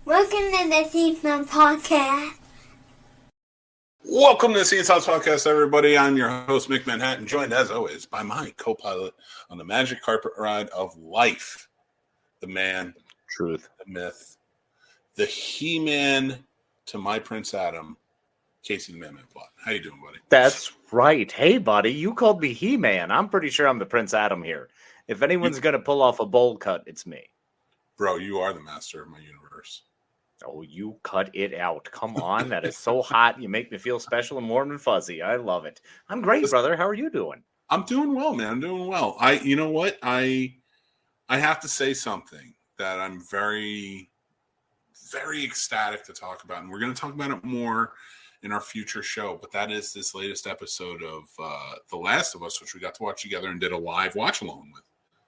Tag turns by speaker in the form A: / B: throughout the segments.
A: Welcome to the Scene Snobs Podcast.
B: Welcome to the Scene Snobs Podcast, everybody. I'm your host, Mick Manhattan, joined as always by my co-pilot on the magic carpet ride of life, the man,
C: truth,
B: the myth, the He-Man to my Prince Adam, Casey the Man Plot. How you doing, buddy?
C: That's right. Hey, buddy, you called me He-Man. I'm pretty sure I'm the Prince Adam here. If anyone's going to pull off a bowl cut, it's me.
B: Bro, you are the master of my universe.
C: Oh, you cut it out. Come on. That is so hot. You make me feel special and warm and fuzzy. I love it. I'm great, brother. How are you doing?
B: I'm doing well, man. I'm doing well. You know what? I have to say something that I'm very, very ecstatic to talk about. And we're going to talk about it more in our future show. But that is this latest episode of The Last of Us, which we got to watch together and did a live watch along with.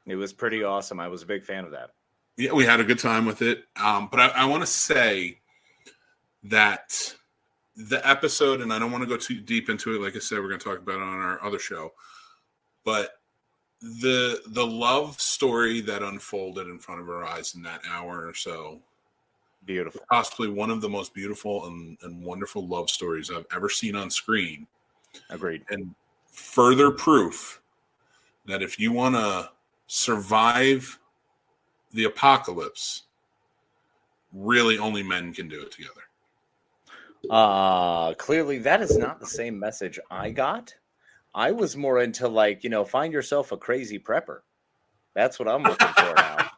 C: It was pretty awesome. I was a big fan of that.
B: Yeah, we had a good time with it. But I want to say that the episode, and I don't want to go too deep into it. Like I said, we're going to talk about it on our other show. But the love story that unfolded in front of our eyes in that hour or so,
C: beautiful,
B: possibly one of the most beautiful and wonderful love stories I've ever seen on screen.
C: Agreed.
B: And further proof that if you want to survive the apocalypse, really only men can do it together.
C: Clearly that is not the same message I got. I was more into find yourself a crazy prepper. That's what I'm looking for now.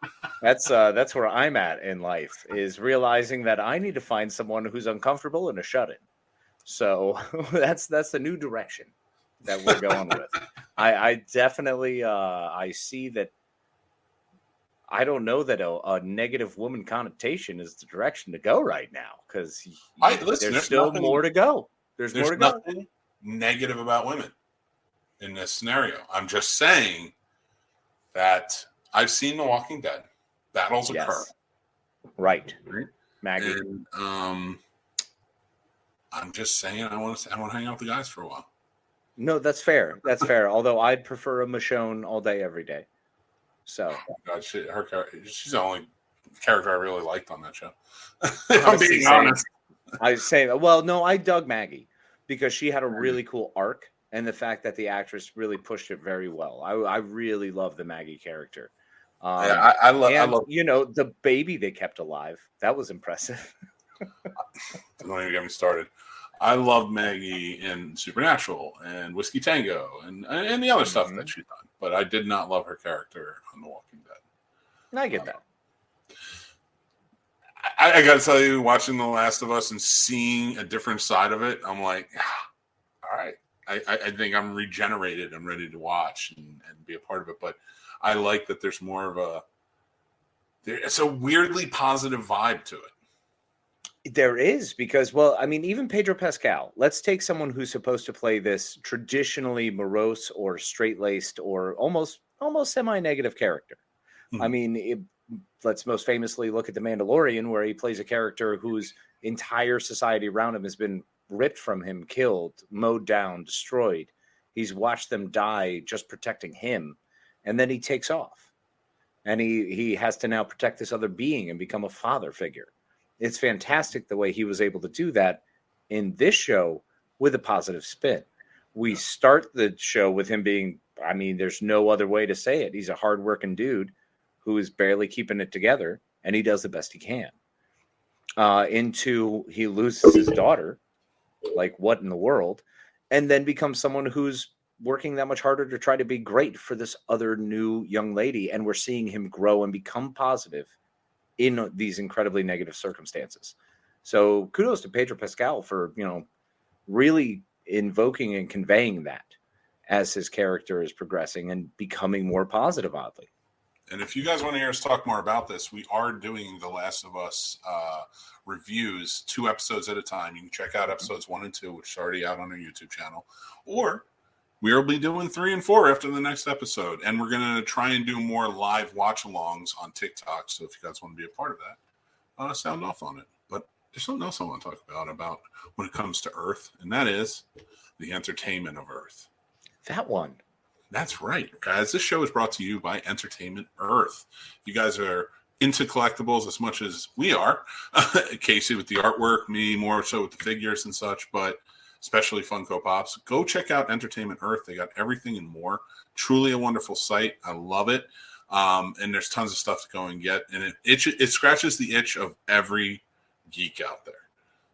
C: That's where I'm at in life, is realizing that I need to find someone who's uncomfortable and a shut-in. So that's the new direction that we're going with. I definitely I see that. I don't know that a negative woman connotation is the direction to go right now, because there's still more to go. There's more to go.
B: There's nothing negative about women in this scenario. I'm just saying that I've seen The Walking Dead. Battles occur.
C: Right. Maggie.
B: And, I'm just saying I want to hang out with the guys for a while.
C: No, that's fair. That's fair. Although I'd prefer a Michonne all day, every day. So,
B: oh God, she's the only character I really liked on that show. If I'm being honest.
C: I say, well, no, I dug Maggie because she had a really cool arc, and the fact that the actress really pushed it very well. I really love the Maggie character.
B: I love
C: the baby they kept alive. That was impressive.
B: Don't even get me started. I love Maggie in Supernatural and Whiskey Tango and the other stuff that she's done. But I did not love her character on The Walking Dead.
C: I get that.
B: I got to tell you, watching The Last of Us and seeing a different side of it, I'm like, all right. I think I'm regenerated. I'm ready to watch and be a part of it. But I like that there's more of it's a weirdly positive vibe to it.
C: There is, because, even Pedro Pascal, let's take someone who's supposed to play this traditionally morose or straight-laced or almost semi-negative character. Mm-hmm. Let's most famously look at The Mandalorian, where he plays a character whose entire society around him has been ripped from him, killed, mowed down, destroyed. He's watched them die just protecting him, and then he takes off. And he has to now protect this other being and become a father figure. It's fantastic the way he was able to do that in this show with a positive spin. We start the show with him being, there's no other way to say it. He's a hardworking dude who is barely keeping it together, and he does the best he can. Into he loses his daughter, like what in the world, and then becomes someone who's working that much harder to try to be great for this other new young lady, and we're seeing him grow and become positive in these incredibly negative circumstances. So kudos to Pedro Pascal for, really invoking and conveying that as his character is progressing and becoming more positive, oddly.
B: And if you guys want to hear us talk more about this, we are doing The Last of Us reviews 2 episodes at a time. You can check out episodes 1 and 2, which is already out on our YouTube channel, or we'll be doing 3 and 4 after the next episode. And we're going to try and do more live watch-alongs on TikTok. So if you guys want to be a part of that, sound off on it. But there's something else I want to talk about when it comes to Earth, and that is the entertainment of Earth.
C: That one.
B: That's right, guys. This show is brought to you by Entertainment Earth. You guys are into collectibles as much as we are. Casey with the artwork, me more so with the figures and such, but especially Funko Pops. Go check out Entertainment Earth. They got everything and more. Truly a wonderful site. I love it. And there's tons of stuff to go and get. And it scratches the itch of every geek out there.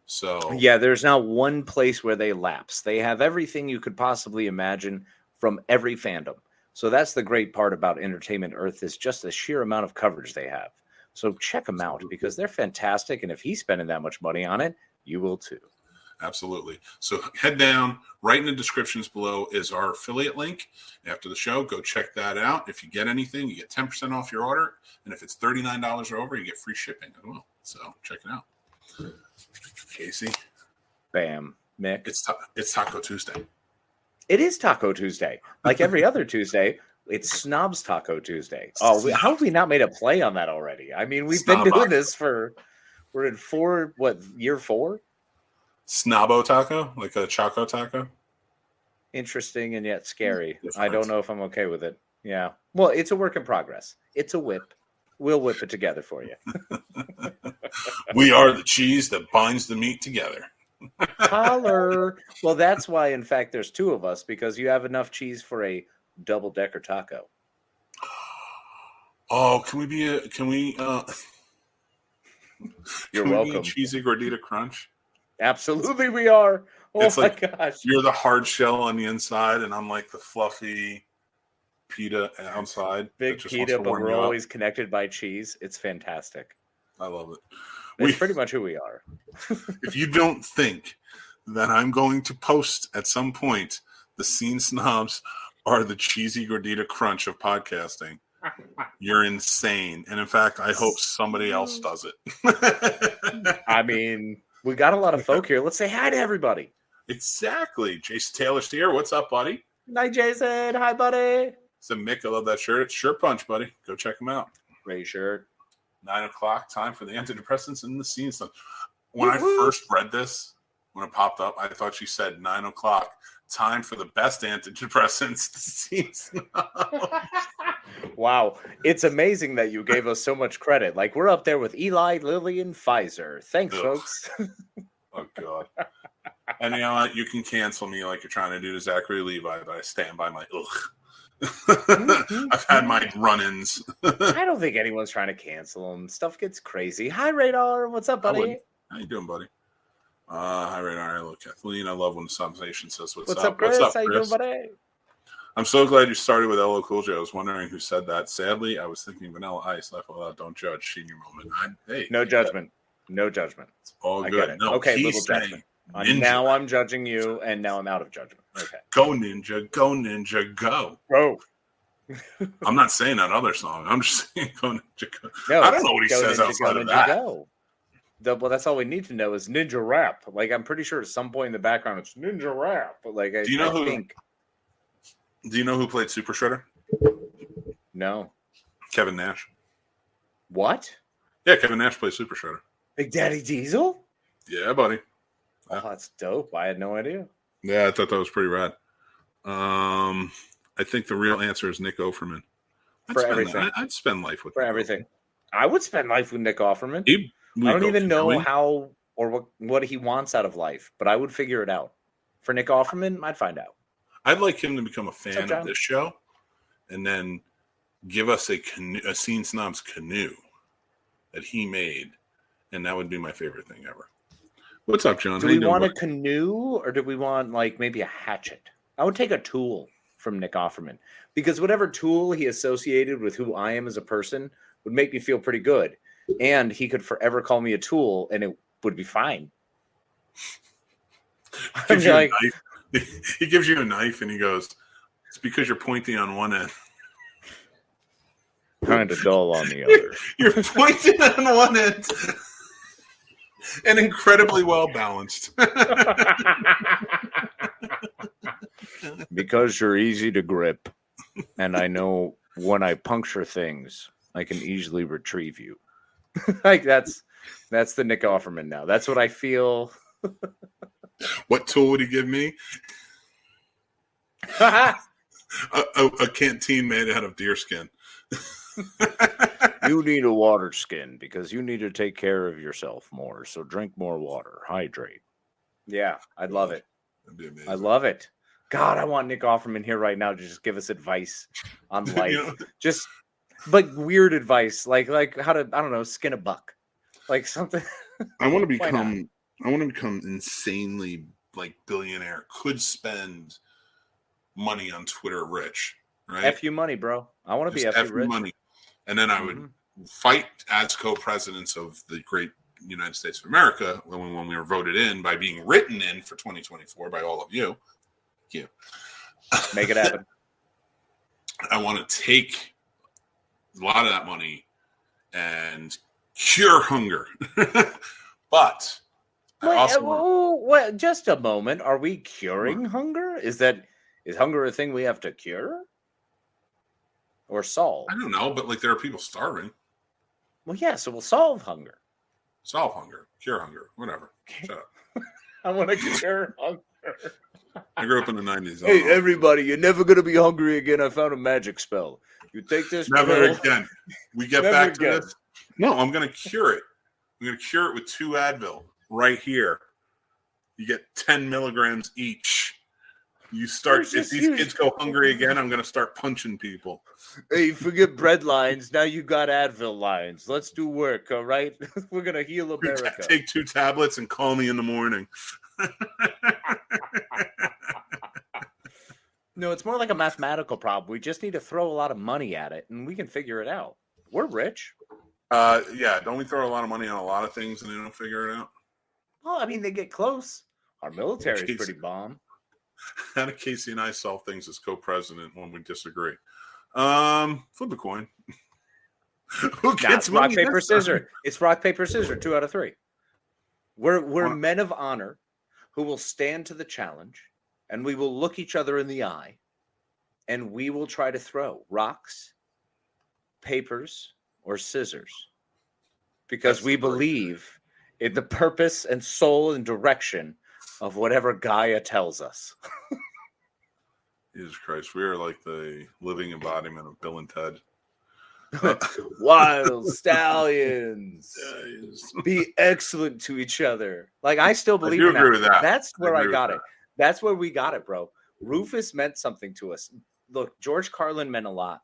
B: So
C: yeah, there's not one place where they lapse. They have everything you could possibly imagine from every fandom. So that's the great part about Entertainment Earth, is just the sheer amount of coverage they have. So check them out because they're fantastic. And if he's spending that much money on it, you will too.
B: Absolutely. So head down, right in the descriptions below is our affiliate link. After the show, go check that out. If you get anything, you get 10% off your order. And if it's $39 or over, you get free shipping as well. So check it out. Casey.
C: Bam. Mick.
B: It's Taco Tuesday.
C: It is Taco Tuesday. Like every other Tuesday, it's Snobs Taco Tuesday. Oh, how have we not made a play on that already? I mean, we've been doing this we're in year 4?
B: Snobbo taco, like a Choco taco.
C: Interesting and yet scary. Different. I don't know if I'm okay with it. Yeah. Well, it's a work in progress. It's a whip. We'll whip it together for you.
B: We are the cheese that binds the meat together.
C: Holler. Well, that's why, in fact, there's 2 of us, because you have enough cheese for a double-decker taco.
B: Oh, can we
C: You're welcome.
B: Be a cheesy gordita crunch?
C: Absolutely, we are. Oh,
B: it's
C: my
B: like
C: gosh.
B: You're the hard shell on the inside, and I'm like the fluffy pita outside.
C: Big pita, but we're always connected by cheese. It's fantastic.
B: I love it.
C: It's pretty much who we are.
B: If you don't think that I'm going to post at some point the Scene Snobs are the cheesy gordita crunch of podcasting, you're insane. And in fact, I hope somebody else does it.
C: I mean, we got a lot of folk here. Let's say hi to everybody.
B: Exactly. Jason Taylor's here. What's up, buddy?
C: Hi, Jason. Hi, buddy.
B: So Mick, I love that shirt. It's Shirt Punch, buddy. Go check him out.
C: Great shirt.
B: 9 o'clock, time for the antidepressants and the scene stuff. When I first read this, when it popped up, I thought she said 9 o'clock, time for the best antidepressants, the scene stuff.
C: Wow. It's amazing that you gave us so much credit. Like, we're up there with Eli, Lilly, and Pfizer. Thanks, folks.
B: Oh, God. And you know what? You can cancel me like you're trying to do to Zachary Levi, but I stand by my I've had my run-ins.
C: I don't think anyone's trying to cancel him. Stuff gets crazy. Hi, Radar. What's up, buddy?
B: How you doing, buddy? Hi, Radar. Hello, Kathleen. I love when the substation says what's
C: up, Chris?
B: What's up,
C: How you
B: Chris?
C: doing, buddy?
B: I'm so glad you started with LL Cool J. I was wondering who said that. Sadly, I was thinking Vanilla Ice. Laugh out loud. Don't judge. Senior moment. Hey,
C: no judgment. No judgment.
B: It's all good.
C: Get it.
B: No,
C: okay, little judgment. Now I'm judging you, and now I'm out of judgment. Okay.
B: Go ninja, go.
C: Bro.
B: I'm not saying that other song. I'm just saying go ninja, go.
C: No,
B: I don't know what he
C: go
B: says
C: ninja,
B: outside
C: go
B: of
C: ninja,
B: that.
C: Go. Well, that's all we need to know is ninja rap. Like, I'm pretty sure at some point in the background it's ninja rap. But like,
B: Do you know who played Super Shredder?
C: No.
B: Kevin Nash.
C: What?
B: Yeah, Kevin Nash plays Super Shredder.
C: Big Daddy Diesel?
B: Yeah, buddy.
C: Oh, that's dope. I had no idea.
B: Yeah, I thought that was pretty rad. I think the real answer is Nick Offerman. I'd spend life with
C: for
B: Nick
C: everything.
B: Offerman.
C: I would spend life with Nick Offerman. I don't even know how or what he wants out of life, but I would figure it out. For Nick Offerman, I'd find out.
B: I'd like him to become a fan of this show, and then give us a Scene Snobs canoe that he made, and that would be my favorite thing ever. What's up, John?
C: Do we want a canoe, or do we want like maybe a hatchet? I would take a tool from Nick Offerman, because whatever tool he associated with who I am as a person would make me feel pretty good, and he could forever call me a tool, and it would be fine.
B: He gives you a knife, and he goes, "It's because you're pointy on one end,
C: kind of dull on the other.
B: You're pointy on one end." And incredibly well balanced.
C: Because you're easy to grip, and I know when I puncture things, I can easily retrieve you. Like that's the Nick Offerman now. That's what I feel.
B: What tool would he give me? A canteen made out of deer skin.
C: You need a water skin because you need to take care of yourself more. So drink more water, hydrate. Yeah, I'd love it.
B: That'd be amazing.
C: I love it. God, I want Nick Offerman here right now to just give us advice on life. Just like weird advice, like how to, I don't know, skin a buck. Like something.
B: I want to become insanely like billionaire, could spend money on Twitter rich, right?
C: F you money, bro. I want to be F you rich.
B: Money. And then I would fight as co-presidents of the great United States of America when we were voted in by being written in for 2024 by all of you. Thank you.
C: Make it happen.
B: I want to take a lot of that money and cure hunger. But
C: wait, just a moment. Are we curing hunger? Is hunger a thing we have to cure? Or solve?
B: I don't know, but like there are people starving.
C: Well, yeah, so we'll solve hunger.
B: Solve hunger, cure hunger, whatever. Shut up.
C: I want to cure hunger.
B: I grew up in the 90s.
C: Hey, everybody, you're never going to be hungry again. I found a magic spell. You take this.
B: Never again. We get back to this. No, I'm going to cure it. I'm going to cure it with 2 Advil right here. You get 10 milligrams each. You start, if these kids go hungry again, I'm going to start punching people.
C: Hey, forget bread lines. Now you got Advil lines. Let's do work, all right? We're going to heal America.
B: Take 2 tablets and call me in the morning.
C: No, it's more like a mathematical problem. We just need to throw a lot of money at it, and we can figure it out. We're rich.
B: Yeah, don't we throw a lot of money on a lot of things and they don't figure it out?
C: Well, I mean, they get close. Our military is pretty bomb.
B: How do Casey and I solve things as co-president when we disagree? Flip a coin. Who gets
C: rock, paper, scissors. It's rock, paper, scissors. 2 out of 3. We're men of honor who will stand to the challenge, and we will look each other in the eye, and we will try to throw rocks, papers, or scissors, because we believe in the purpose and soul and direction of whatever Gaia tells us.
B: Jesus Christ, we are like the living embodiment of Bill and Ted.
C: Wild stallions. Be excellent to each other. Like, I still believe in that.
B: Agree with that.
C: That's where I got it. That's where we got it, bro. Rufus meant something to us. Look, George Carlin meant a lot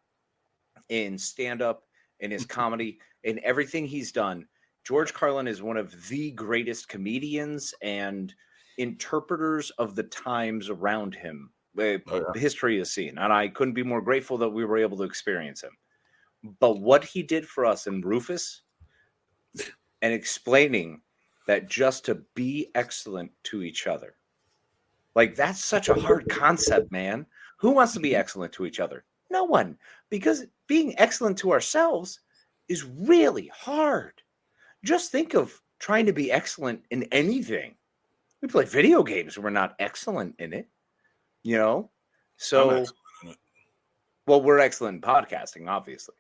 C: in stand-up, in his comedy, in everything he's done. George Carlin is one of the greatest comedians and interpreters of the times around him. History is seen, and I couldn't be more grateful that we were able to experience him. But what he did for us in Rufus and explaining that just to be excellent to each other, like, that's such a hard concept, man. Who wants to be excellent to each other? No one, because being excellent to ourselves is really hard. Just think of trying to be excellent in anything. We play video games. We're not excellent in it, you know? So, well, we're excellent in podcasting, obviously.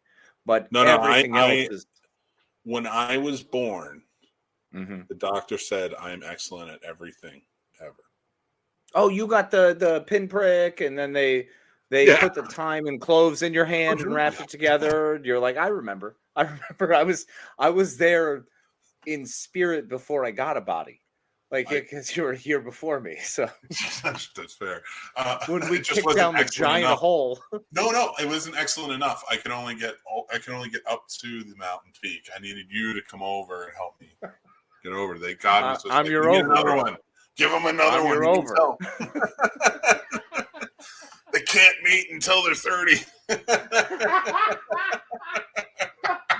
C: But everything else is...
B: When I was born, the doctor said I am excellent at everything ever. Oh,
C: you got the pinprick, and then they put the thyme and cloves in your hand and wrapped it together. You're like, I remember. I was there in spirit before I got a body. Like, because you were here before me, so
B: that's fair.
C: When we kicked down the giant hole,
B: no, it wasn't excellent enough. I can only get up to the mountain peak. I needed you to come over and help me get over.
C: I'm your over.
B: Another one. Give them another one.
C: You're over.
B: They can't meet until they're 30.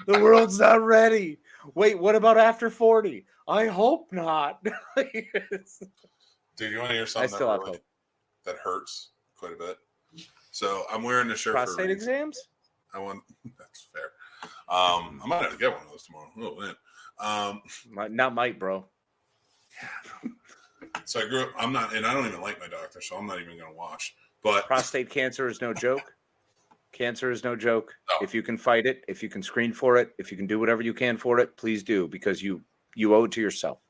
C: The world's not ready. Wait, what about after 40? I hope not.
B: Dude, you want to hear something that hurts quite a bit? So I'm wearing the shirt
C: prostate exams.
B: That's fair. I might have to get one of those tomorrow. Oh man.
C: Not might, bro.
B: So I grew up. I don't even like my doctor, so I'm not even going to watch. But
C: prostate cancer is no joke. Cancer is no joke. No. If you can fight it, if you can screen for it, if you can do whatever you can for it, please do, because you owe it to yourself.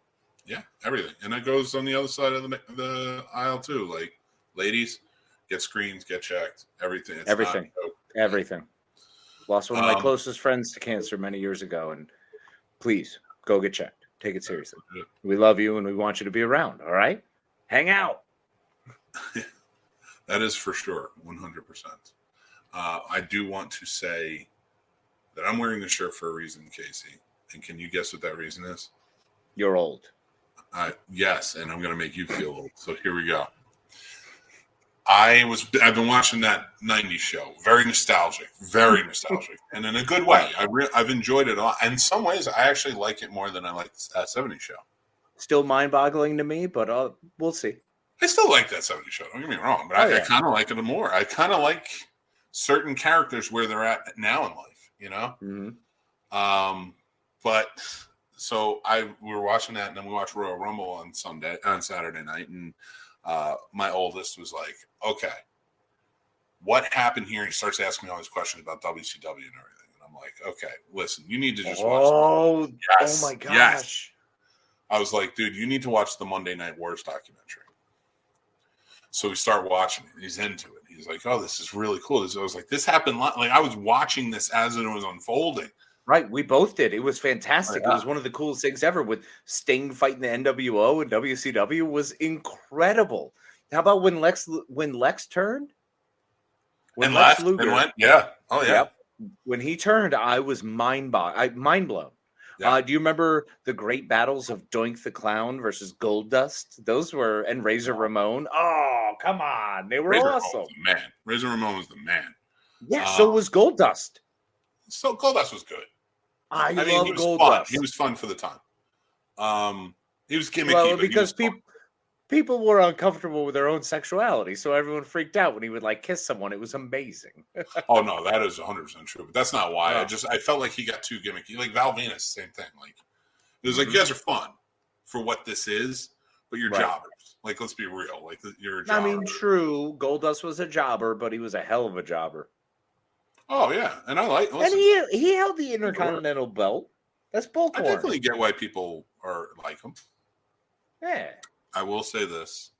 B: Yeah, everything. And that goes on the other side of the aisle too. Like, ladies, get screens, get checked, everything. It's
C: everything. Everything. Lost one of my closest friends to cancer many years ago, and please go get checked. Take it seriously. We love you, and we want you to be around. All right, hang out.
B: That is for sure, 100%. I do want to say that I'm wearing the shirt for a reason, Casey. And can you guess what that reason is?
C: You're old.
B: Yes, and I'm going to make you feel old. So here we go. I've been watching that 90s show. Very nostalgic. And in a good way. I've enjoyed it all. In some ways, I actually like it more than I like that 70s show.
C: Still mind-boggling to me, but we'll see.
B: I still like that 70s show. Don't get me wrong. But I kind of like it more. I kind of like certain characters where they're at now in life, you know?
C: Mm-hmm.
B: But so we were watching that, and then we watched Royal Rumble on Saturday night, and my oldest was like, okay, what happened here? And he starts asking me all these questions about WCW and everything. And I'm like, okay, listen, you need to just watch.
C: Oh my gosh.
B: Yes. I was like, dude, you need to watch the Monday Night Wars documentary. So we start watching it. He's into it. He's like, oh, this is really cool. I was like, this happened. Like, I was watching this as it was unfolding.
C: Right, we both did. It was fantastic.
B: Oh, yeah.
C: It was one of the coolest things ever. With Sting fighting the NWO and WCW was incredible. How about when Lex turned?
B: When Lex Luger, and went, yeah. Oh yeah.
C: Yep. When he turned, I was mind blown. Yeah. Do you remember the great battles of Doink the Clown versus Goldust? Those were, and Razor Ramon. Oh, come on, they were awesome.
B: Man, Razor Ramon was the man.
C: Yeah, so was Goldust.
B: So Goldust was good.
C: I love
B: Goldust. He was fun for the time. He was gimmicky.
C: Well, because people were uncomfortable with their own sexuality, so everyone freaked out when he would like kiss someone. It was amazing.
B: Oh no, that is 100% true. But that's not why. I felt like he got too gimmicky. Like Val Venus, same thing. Like it was like, you guys are fun for what this is, but you're jobbers. Like, let's be real. Like you're a jobber.
C: I mean, true. Goldust was a jobber, but he was a hell of a jobber.
B: Oh yeah, and I like.
C: Listen, and he held the Intercontinental belt. That's bullcorn.
B: I definitely get why people are like him.
C: Yeah.
B: I will say this.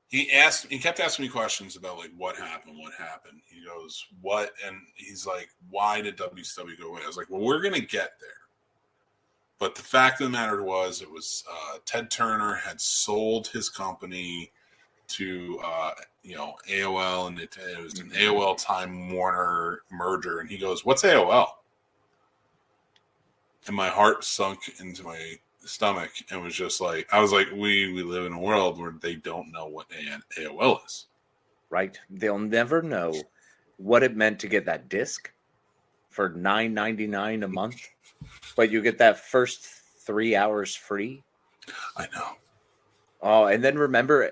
B: He kept asking me questions about like what happened. He goes, what? And he's like, why did WCW go away? I was like, well, we're gonna get there. But the fact of the matter was, it was Ted Turner had sold his company to AOL, and it was an AOL Time Warner merger. And he goes, what's AOL? And my heart sunk into my stomach and was just like, I was like, we live in a world where they don't know what AOL is.
C: Right. They'll never know what it meant to get that disc for $9.99 a month, but you get that first 3 hours free.
B: I know.
C: Oh, and then remember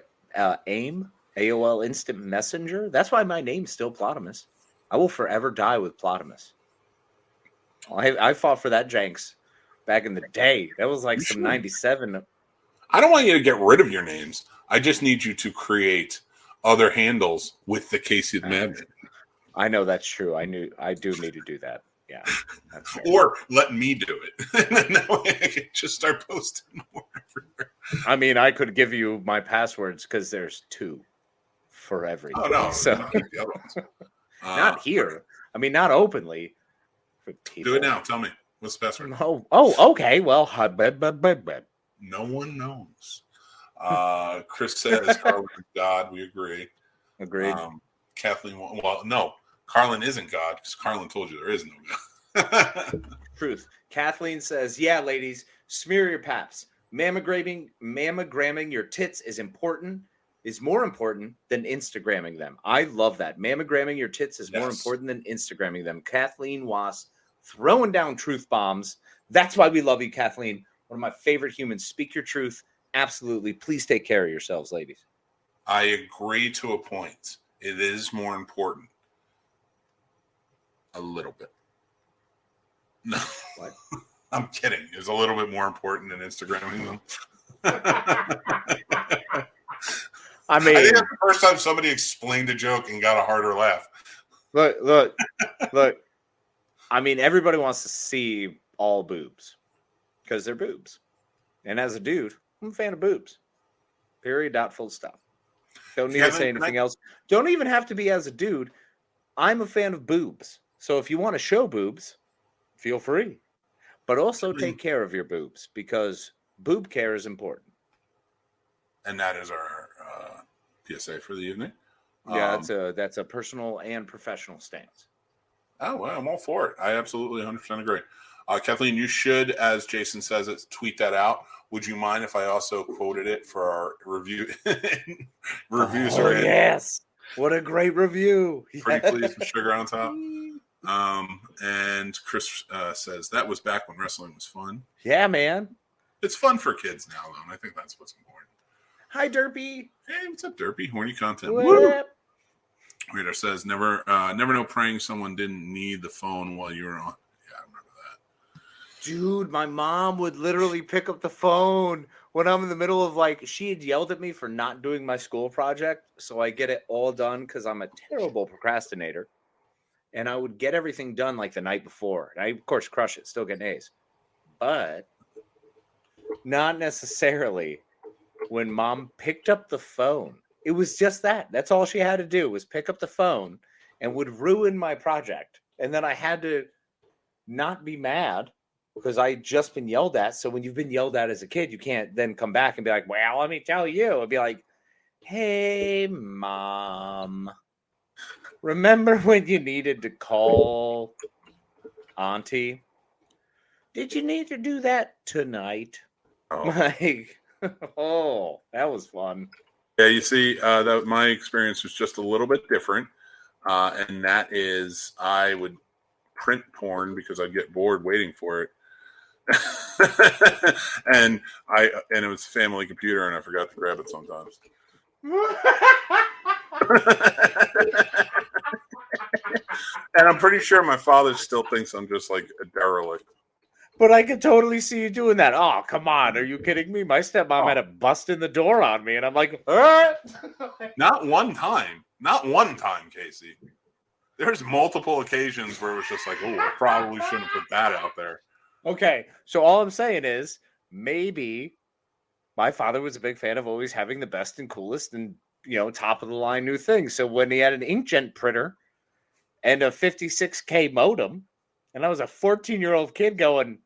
C: AIM, AOL Instant Messenger? That's why my name's still Plotimus. I will forever die with Plotimus. I fought for that janks back in the day. That was like some 97.
B: I don't want you to get rid of your names. I just need you to create other handles with the Casey the Madman.
C: I know that's true. I do need to do that. Yeah.
B: Or let me do it. And then that way I can just start posting more everywhere.
C: I mean, I could give you my passwords because there's 2 for everything.
B: Oh, no.
C: So not here. I mean, not openly.
B: Do it now. Tell me. What's the password?
C: Oh, okay. Well,
B: no one knows. Chris says Carlin is God. We agree.
C: Agreed.
B: Kathleen, well, no. Carlin isn't God because Carlin told you there is no God.
C: Truth. Kathleen says, yeah, ladies, smear your paps. Mammogramming your tits is more important than Instagramming them. I love that. Mammogramming your tits is more important than Instagramming them. Kathleen Was throwing down truth bombs. That's why we love you, Kathleen. One of my favorite humans. Speak your truth. Absolutely. Please take care of yourselves, ladies.
B: I agree to a point. It is more important. A little bit. No.
C: What?
B: I'm kidding. It's a little bit more important than Instagramming them.
C: I mean,
B: I think that's the first time somebody explained a joke and got a harder laugh.
C: Look. I mean, everybody wants to see all boobs because they're boobs. And as a dude, I'm a fan of boobs. Period. Full stop. Don't need to say anything else. Don't even have to be as a dude. I'm a fan of boobs. So if you want to show boobs, feel free. But also take care of your boobs because boob care is important.
B: And that is our PSA for the evening.
C: Yeah, that's a personal and professional stance.
B: Oh, well, I'm all for it. I absolutely 100% agree. Kathleen, you should, as Jason says it, tweet that out. Would you mind if I also quoted it for our review? Reviews
C: Oh,
B: are in.
C: Yes. What a great review.
B: Pretty pleased with sugar on top. And Chris says, that was back when wrestling was fun.
C: Yeah, man.
B: It's fun for kids now, though, and I think that's what's important.
C: Hi, Derpy.
B: Hey, what's up, Derpy? Horny content.
C: What up?
B: Reader says, never know praying someone didn't need the phone while you were on. Yeah, I remember that.
C: Dude, my mom would literally pick up the phone when I'm in the middle of she had yelled at me for not doing my school project. So I get it all done because I'm a terrible procrastinator. And I would get everything done the night before. And I, of course, crush it, still getting A's. But not necessarily when mom picked up the phone. It was just that. That's all she had to do was pick up the phone and would ruin my project. And then I had to not be mad because I had just been yelled at. So when you've been yelled at as a kid, you can't then come back and be like, well, let me tell you. I'd be like, hey, mom, remember when you needed to call auntie? Did you need to do that tonight? Oh, that was fun.
B: Yeah, you see, that my experience was just a little bit different, and that is I would print porn because I'd get bored waiting for it, and it was a family computer, and I forgot to grab it sometimes. And I'm pretty sure my father still thinks I'm just like a derelict.
C: But I could totally see you doing that. Oh, come on. Are you kidding me? My stepmom had a bust in the door on me, and I'm like,
B: Not one time. Not one time, Casey. There's multiple occasions where it was just like, oh, I probably shouldn't put that out there.
C: Okay, so all I'm saying is maybe my father was a big fan of always having the best and coolest and, top of the line new things. So when he had an inkjet printer and a 56K modem, and I was a 14-year-old kid going,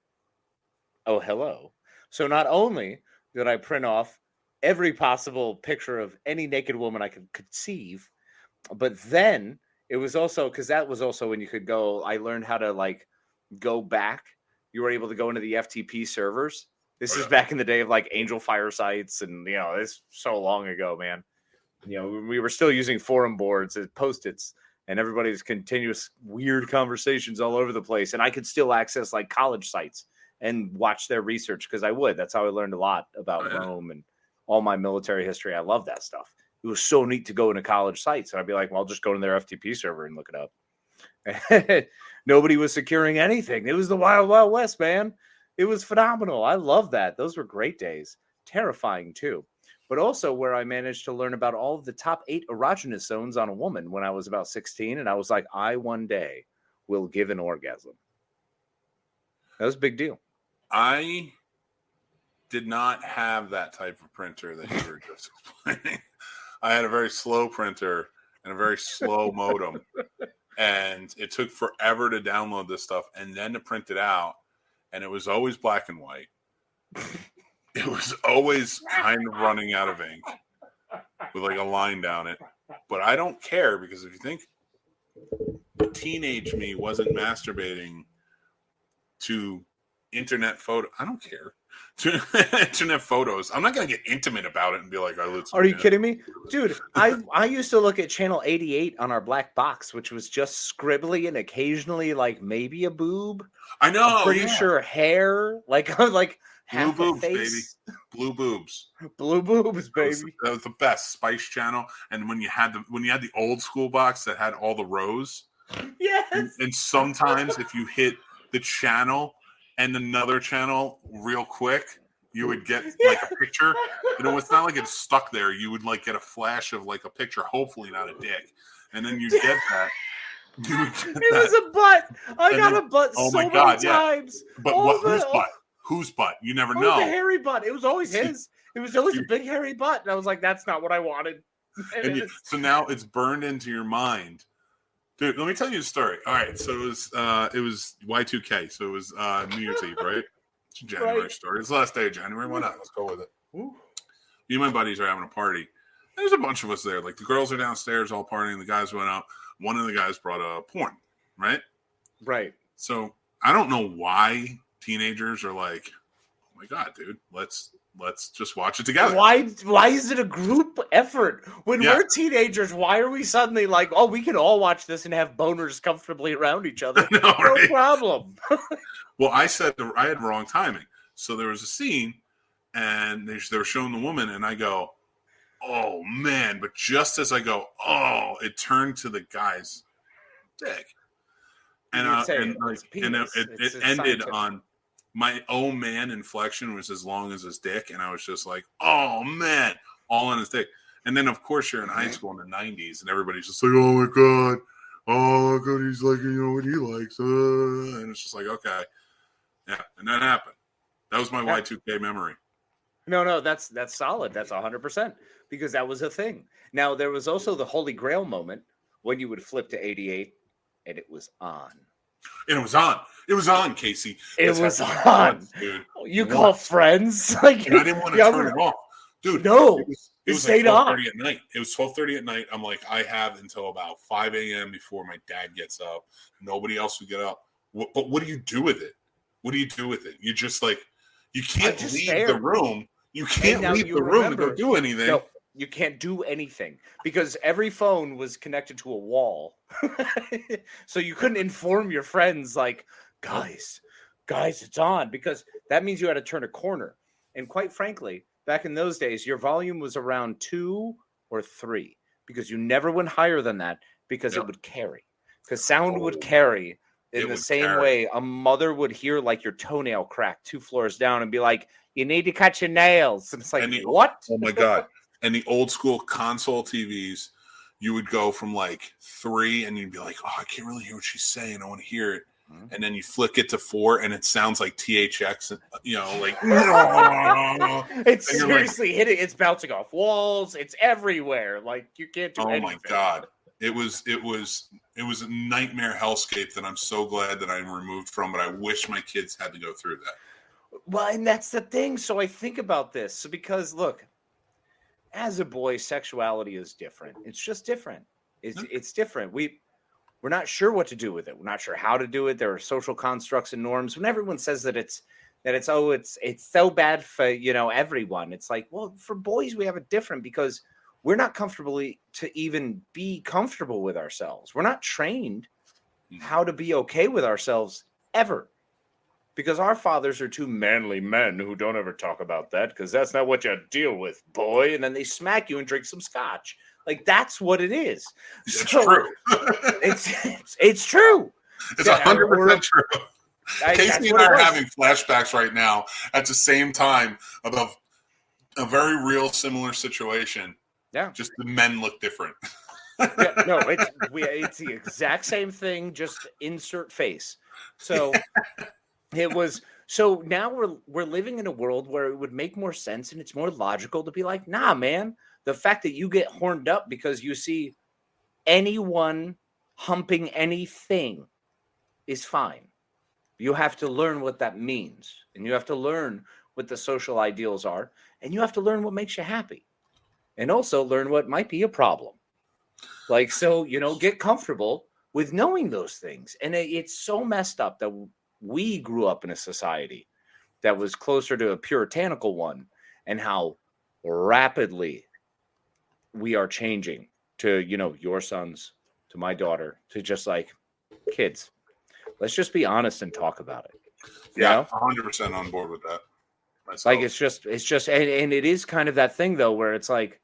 C: oh, hello. So not only did I print off every possible picture of any naked woman I could conceive, but then it was also, because that was also when you could go, I learned how to go back. You were able to go into the FTP servers. This is back in the day of Angel Fire sites, and it's so long ago, man. We were still using forum boards as Post-its, and everybody's continuous weird conversations all over the place. And I could still access college sites and watch their research because I would. That's how I learned a lot about Rome and all my military history. I love that stuff. It was so neat to go into college sites. And I'd be like, well, I'll just go to their FTP server and look it up. Nobody was securing anything. It was the Wild Wild West, man. It was phenomenal. I love that. Those were great days. Terrifying, too. But also where I managed to learn about all of the top 8 erogenous zones on a woman when I was about 16. And I was like, I one day will give an orgasm. That was a big deal.
B: I did not have that type of printer that you were just explaining. I had a very slow printer and a very slow modem. And it took forever to download this stuff and then to print it out. And it was always black and white. It was always kind of running out of ink with a line down it. But I don't care because if you think teenage me wasn't masturbating to internet photo, I don't care. To internet photos. I'm not going to get intimate about it and be like,
C: are you kidding me? Dude, I used to look at channel 88 on our black box, which was just scribbly and occasionally maybe a boob.
B: I know.
C: I'm pretty sure hair, half
B: blue boobs,
C: face.
B: baby. Blue boobs.
C: Blue boobs, baby.
B: That was the best. Spice Channel. And when you had the old school box that had all the rows.
C: Yes.
B: And sometimes if you hit the channel and another channel real quick, you would get a picture. It's not like it's stuck there. You would get a flash of a picture, hopefully not a dick. And then you'd get that.
C: It was a butt. I got a butt many times.
B: But whose butt? Whose butt? You never know.
C: It was a hairy butt. It was always his. It was always a big hairy butt. And I was like, that's not what I wanted.
B: So now it's burned into your mind Dude, let me tell you a story. All right, so it was Y2K, so it was New Year's Eve, right? It's a January story. It's the last day of January. Why not? Let's go with it.
C: Ooh.
B: Me and my buddies are having a party. There's a bunch of us there. Like the girls are downstairs all partying. The guys went up. One of the guys brought a porn, right?
C: Right.
B: So I don't know why teenagers are like, oh my God, dude, let's just watch it together.
C: Why is it a group effort? When
B: Yeah.
C: we're teenagers, why are we suddenly like, oh, we can all watch this and have boners comfortably around each other?
B: No,
C: No
B: right?
C: problem.
B: Well, I said I had wrong timing. So there was a scene, and they were showing the woman, and I go, oh, man. But just as I go, oh, it turned to the guy's dick. And it ended on my oh, man inflection was as long as his dick. And I was just like, oh, man, all on his dick. And then, of course, you're in high school in the 90s, and everybody's just like, oh, my God. Oh, my God, he's like, what he likes. And it's just like, okay. Yeah, and that happened. That was my Y2K memory.
C: No, that's solid. That's 100% because that was a thing. Now, there was also the Holy Grail moment when you would flip to 88 and it was on.
B: And it was on. It was on, Casey.
C: It was on.
B: Dude.
C: You call friends? Like,
B: And I didn't want to turn it off. Dude,
C: no.
B: It was
C: stayed
B: like
C: on.
B: 12:30 at night. It was 12:30 at night. I'm like, I have until about 5 a.m. before my dad gets up. Nobody else would get up. But what do you do with it? What do you do with it? You just like, you can't leave the room. You can't leave the room to go do anything.
C: No, you can't do anything because every phone was connected to a wall. So you couldn't inform your friends like, guys, it's on, because that means you had to turn a corner. And quite frankly, back in those days, your volume was around 2 or 3 because you never went higher than that because it would carry. Because sound would carry in the same way a mother would hear like your toenail crack 2 floors down and be like, you need to cut your nails. And it's like, what?
B: Oh my God. And the old school console TVs, you would go from like 3 and you'd be like, oh, I can't really hear what she's saying. I want to hear it. And then you flick it to 4 and it sounds like THX, like
C: it's seriously hitting. It's bouncing off walls. It's everywhere. Like you can't do anything.
B: Oh my God. It was a nightmare hellscape that I'm so glad that I'm removed from, but I wish my kids had to go through that.
C: Well, and that's the thing. So I think about this because look, as a boy, sexuality is different. It's just different. It's different. We're not sure what to do with it. We're not sure how to do it. There are social constructs and norms. When everyone says that it's so bad for everyone, it's like, well, for boys we have it different because we're not comfortable to even be comfortable with ourselves. We're not trained how to be okay with ourselves ever. Because our fathers are 2 manly men who don't ever talk about that because that's not what you deal with, boy. And then they smack you and drink some scotch. Like, that's what it is.
B: It's true.
C: it's true.
B: It's 100% true. Casey and I are having flashbacks right now at the same time about a very real similar situation.
C: Yeah.
B: Just the men look different.
C: Yeah, no, it's the exact same thing, just insert face. So so now we're living in a world where it would make more sense and it's more logical to be like, nah, man, the fact that you get horned up because you see anyone humping anything is fine. You have to learn what that means, and you have to learn what the social ideals are, and you have to learn what makes you happy, and also learn what might be a problem. Like, so, get comfortable with knowing those things. And it's so messed up that we grew up in a society that was closer to a puritanical one, and how rapidly we are changing to, your sons, to my daughter, to just like, kids, let's just be honest and talk about it.
B: Yeah, 100% on board with that. Myself.
C: Like, it's just, and it is kind of that thing though, where it's like,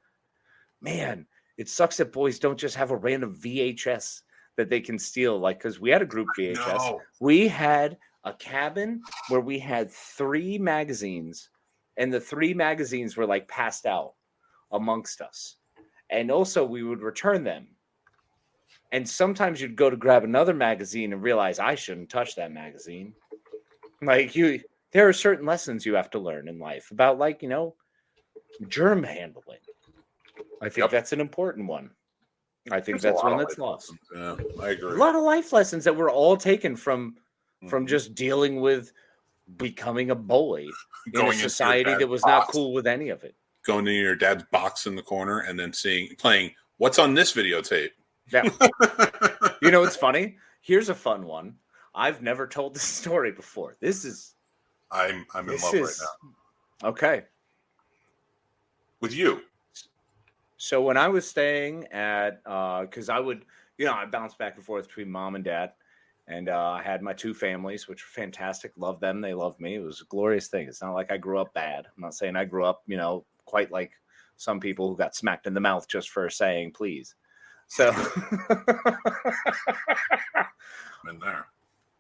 C: man, it sucks that boys don't just have a random VHS that they can steal. Like, because we had a group VHS.
B: No.
C: We had a cabin where we had 3 magazines, and the 3 magazines were like passed out amongst us. And also we would return them. And sometimes you'd go to grab another magazine and realize I shouldn't touch that magazine. Like, there are certain lessons you have to learn in life about, like, germ handling. I think that's an important one. I think
B: There's a
C: that's
B: lot
C: one
B: of
C: that's
B: life
C: lost.
B: lessons. Yeah, I agree.
C: A lot of life lessons that were all taken from
B: Mhm.
C: just dealing with becoming a boy in
B: Going
C: a
B: into your
C: society
B: dad's
C: that was not
B: box.
C: cool with any of it.
B: Going to your dad's box in the corner and then playing what's on this videotape.
C: Yeah. You know, it's funny. Here's a fun one. I've never told this story before.
B: I'm in love right now.
C: Okay.
B: With you.
C: So when I was staying at, because I would, I bounced back and forth between mom and dad, and I had my two families, which were fantastic. Loved them. They loved me. It was a glorious thing. It's not like I grew up bad. I'm not saying I grew up, quite like some people who got smacked in the mouth just for saying please. So
B: In there.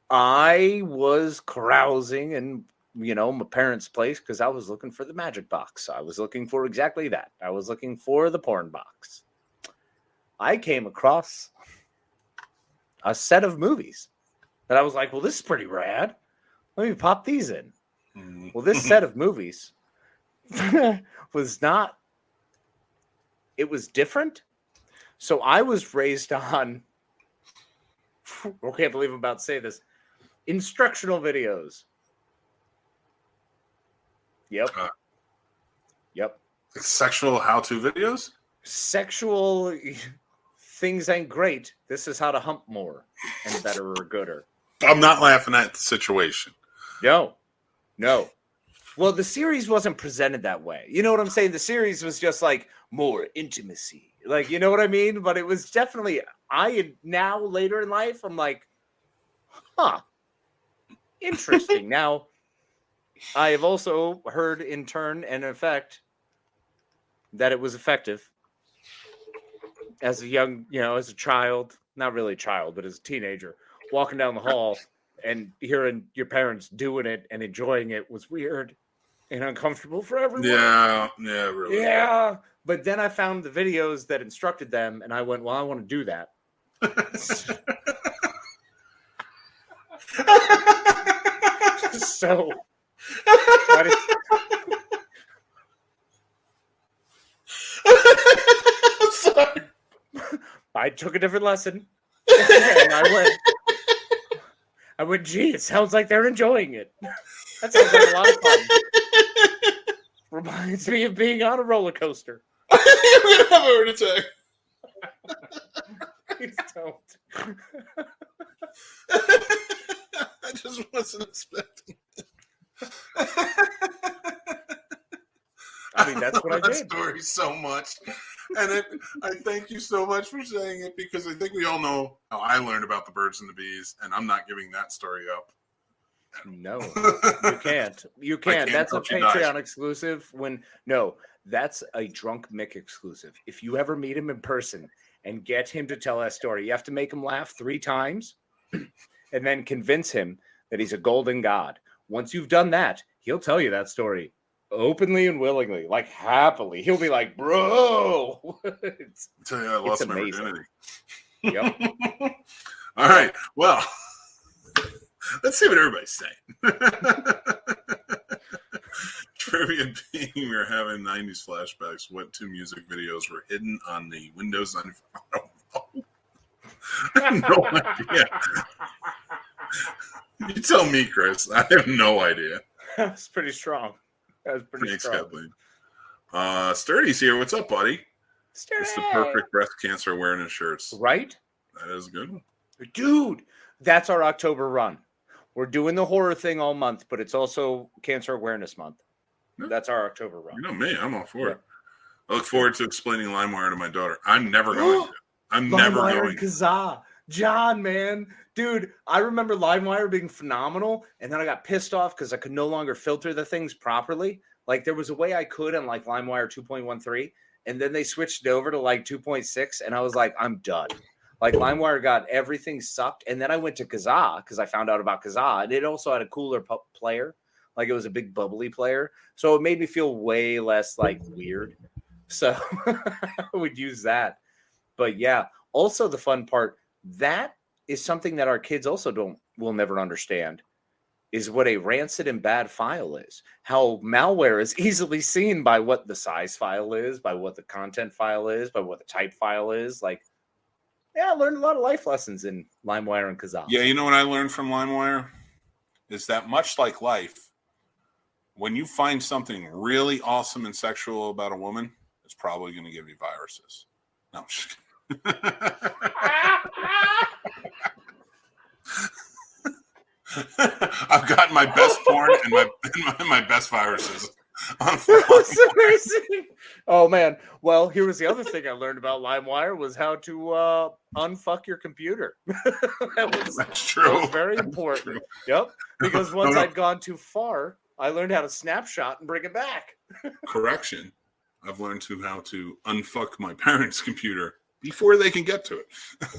C: I was carousing in, my parents' place because I was looking for the magic box. I was looking for exactly that. I was looking for the porn box. I came across a set of movies that I was like, well, this is pretty rad. Let me pop these in.
B: Mm.
C: Well, this set of movies was not, it was different. So I was raised on, I can't believe I'm about to say this, instructional videos. Yep. Yep.
B: Sexual how-to videos?
C: Sexual things ain't great. This is how to hump more and better or gooder.
B: I'm not laughing at the situation.
C: No. Well, the series wasn't presented that way. You know what I'm saying? The series was just like more intimacy. Like, you know what I mean? But it was definitely, now later in life, I'm like, interesting. Now, I have also heard in turn and in effect that it was effective as a young, as a child, not really a child, but as a teenager, walking down the hall and hearing your parents doing it and enjoying it was weird and uncomfortable for everyone.
B: Yeah, really.
C: Yeah. But then I found the videos that instructed them and I went, well, I want to do that. So
B: Sorry.
C: I took a different lesson. And I went, gee, it sounds like they're enjoying it. That sounds like a lot of fun. Reminds me of being on a roller coaster.
B: I'm going to have a heart attack.
C: Please don't.
B: I just wasn't expecting it.
C: I mean, that's what I
B: love that
C: did.
B: Story so much, and I thank you so much for saying it because I think we all know how I learned about the birds and the bees, and I'm not giving that story up.
C: No, you can't. You can't. That's a Patreon exclusive. That's a Drunk Mick exclusive. If you ever meet him in person and get him to tell that story, you have to make him laugh 3 times and then convince him that he's a golden god. Once you've done that, he'll tell you that story openly and willingly, like happily. He'll be like, bro.
B: Tell you I lost my virginity.
C: Yep.
B: All right. Well, let's see what everybody's saying. Trivia being we were having 90s flashbacks. What 2 music videos were hidden on the Windows 95? I have no idea. You tell me, Chris. I have no idea.
C: That's pretty strong. That was pretty
B: Thanks,
C: strong.
B: Kathleen. Sturdy's here. What's up, buddy?
C: Sturdy.
B: It's the perfect breast cancer awareness shirts.
C: Right?
B: That is a good one.
C: Dude, that's our October run. We're doing the horror thing all month, but it's also Cancer Awareness Month.
B: Yeah.
C: That's our October run.
B: You know me. I'm all for it. I look forward to explaining LimeWire to my daughter. I'm never going to. I'm never going.
C: Kazaa. John, man. Dude, I remember LimeWire being phenomenal, and then I got pissed off because I could no longer filter the things properly. Like, there was a way I could on, like, LimeWire 2.13, and then they switched it over to, like, 2.6, and I was like, I'm done. Like, LimeWire got everything sucked, and then I went to Kazaa because I found out about Kazaa, and it also had a cooler player. Like, it was a big bubbly player. So it made me feel way less, like, weird. So I would use that. But, yeah, also the fun part, that is something that our kids also will never understand, is what a rancid and bad file is. How malware is easily seen by what the size file is, by what the content file is, by what the type file is. Like, Yeah, I learned a lot of life lessons in LimeWire and Kazaa.
B: Yeah, you know what I learned from LimeWire? Is that much like life, when you find something really awesome and sexual about a woman, it's probably going to give you viruses. No, I'm just kidding. I've gotten my best porn and my best viruses.
C: That's amazing. Oh man. Well, here was the other thing I learned about LimeWire was how to unfuck your computer.
B: That's true.
C: That was very important. Yep. Because once I'd gone too far, I learned how to snapshot and bring it back.
B: Correction. I've learned how to unfuck my parents' computer before they can get to it.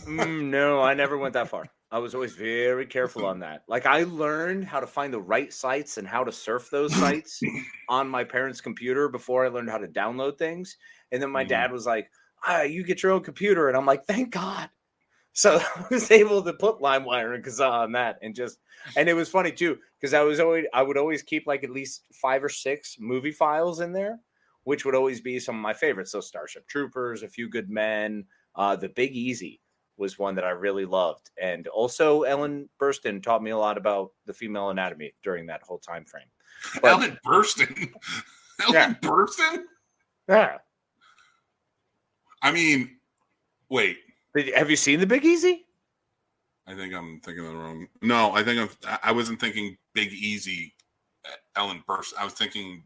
C: No, I never went that far. I was always very careful on that. Like, I learned how to find the right sites and how to surf those sites on my parents' computer before I learned how to download things. And then my dad was like, you get your own computer. And I'm like, thank God. So I was able to put LimeWire and Kazaa on that. And it was funny too, because I would always keep like at least 5 or 6 movie files in there, which would always be some of my favorites. So Starship Troopers, A Few Good Men, The Big Easy was one that I really loved. And also Ellen Burstyn taught me a lot about the female anatomy during that whole time frame. But,
B: Ellen Burstyn? Ellen Burstyn?
C: Yeah.
B: I mean, wait.
C: Have you seen The Big Easy?
B: I think I'm thinking of the wrong. No, I wasn't thinking Big Easy, Ellen Burstyn. I was thinking,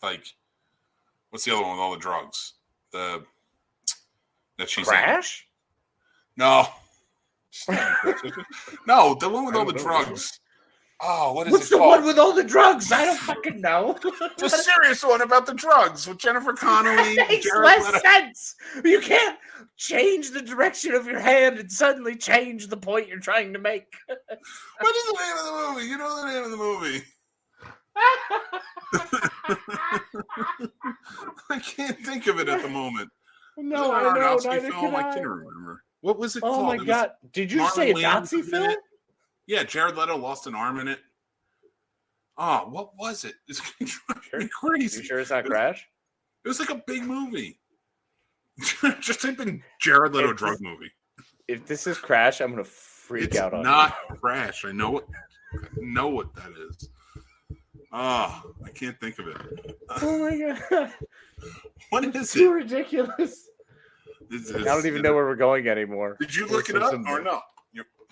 B: like, what's the other one with all the drugs? That she's
C: Crash?
B: in. No. No, the one with all the drugs. Oh, what is
C: What's
B: it
C: the
B: called?
C: one with all the drugs? I don't fucking know.
B: The serious one about the drugs with Jennifer Connelly.
C: That makes
B: Jared
C: less
B: Leto.
C: sense. You can't change the direction of your hand and suddenly change the point you're trying to make.
B: What is the name of the movie? You know the name of the movie. I can't think of it at the moment.
C: No,
B: I
C: I know.
B: Film.
C: Neither can
B: I
C: I.
B: can't remember. What was it
C: Oh
B: called?
C: my God. Did you say a
B: Marlon
C: Nazi
B: Wayans was in
C: film?
B: it. Yeah, Jared Leto lost an arm in it. Oh, what was it? It's crazy.
C: You sure it's not Crash?
B: It was like a big movie. Just type in Jared Leto drug movie.
C: If this is Crash, I'm gonna freak out on
B: It's not Crash. I know what that is. Ah, I can't think of it.
C: Oh my God.
B: What is
C: Too
B: it?
C: ridiculous.
B: I
C: I don't even know where we're going anymore.
B: Did you look it up or no?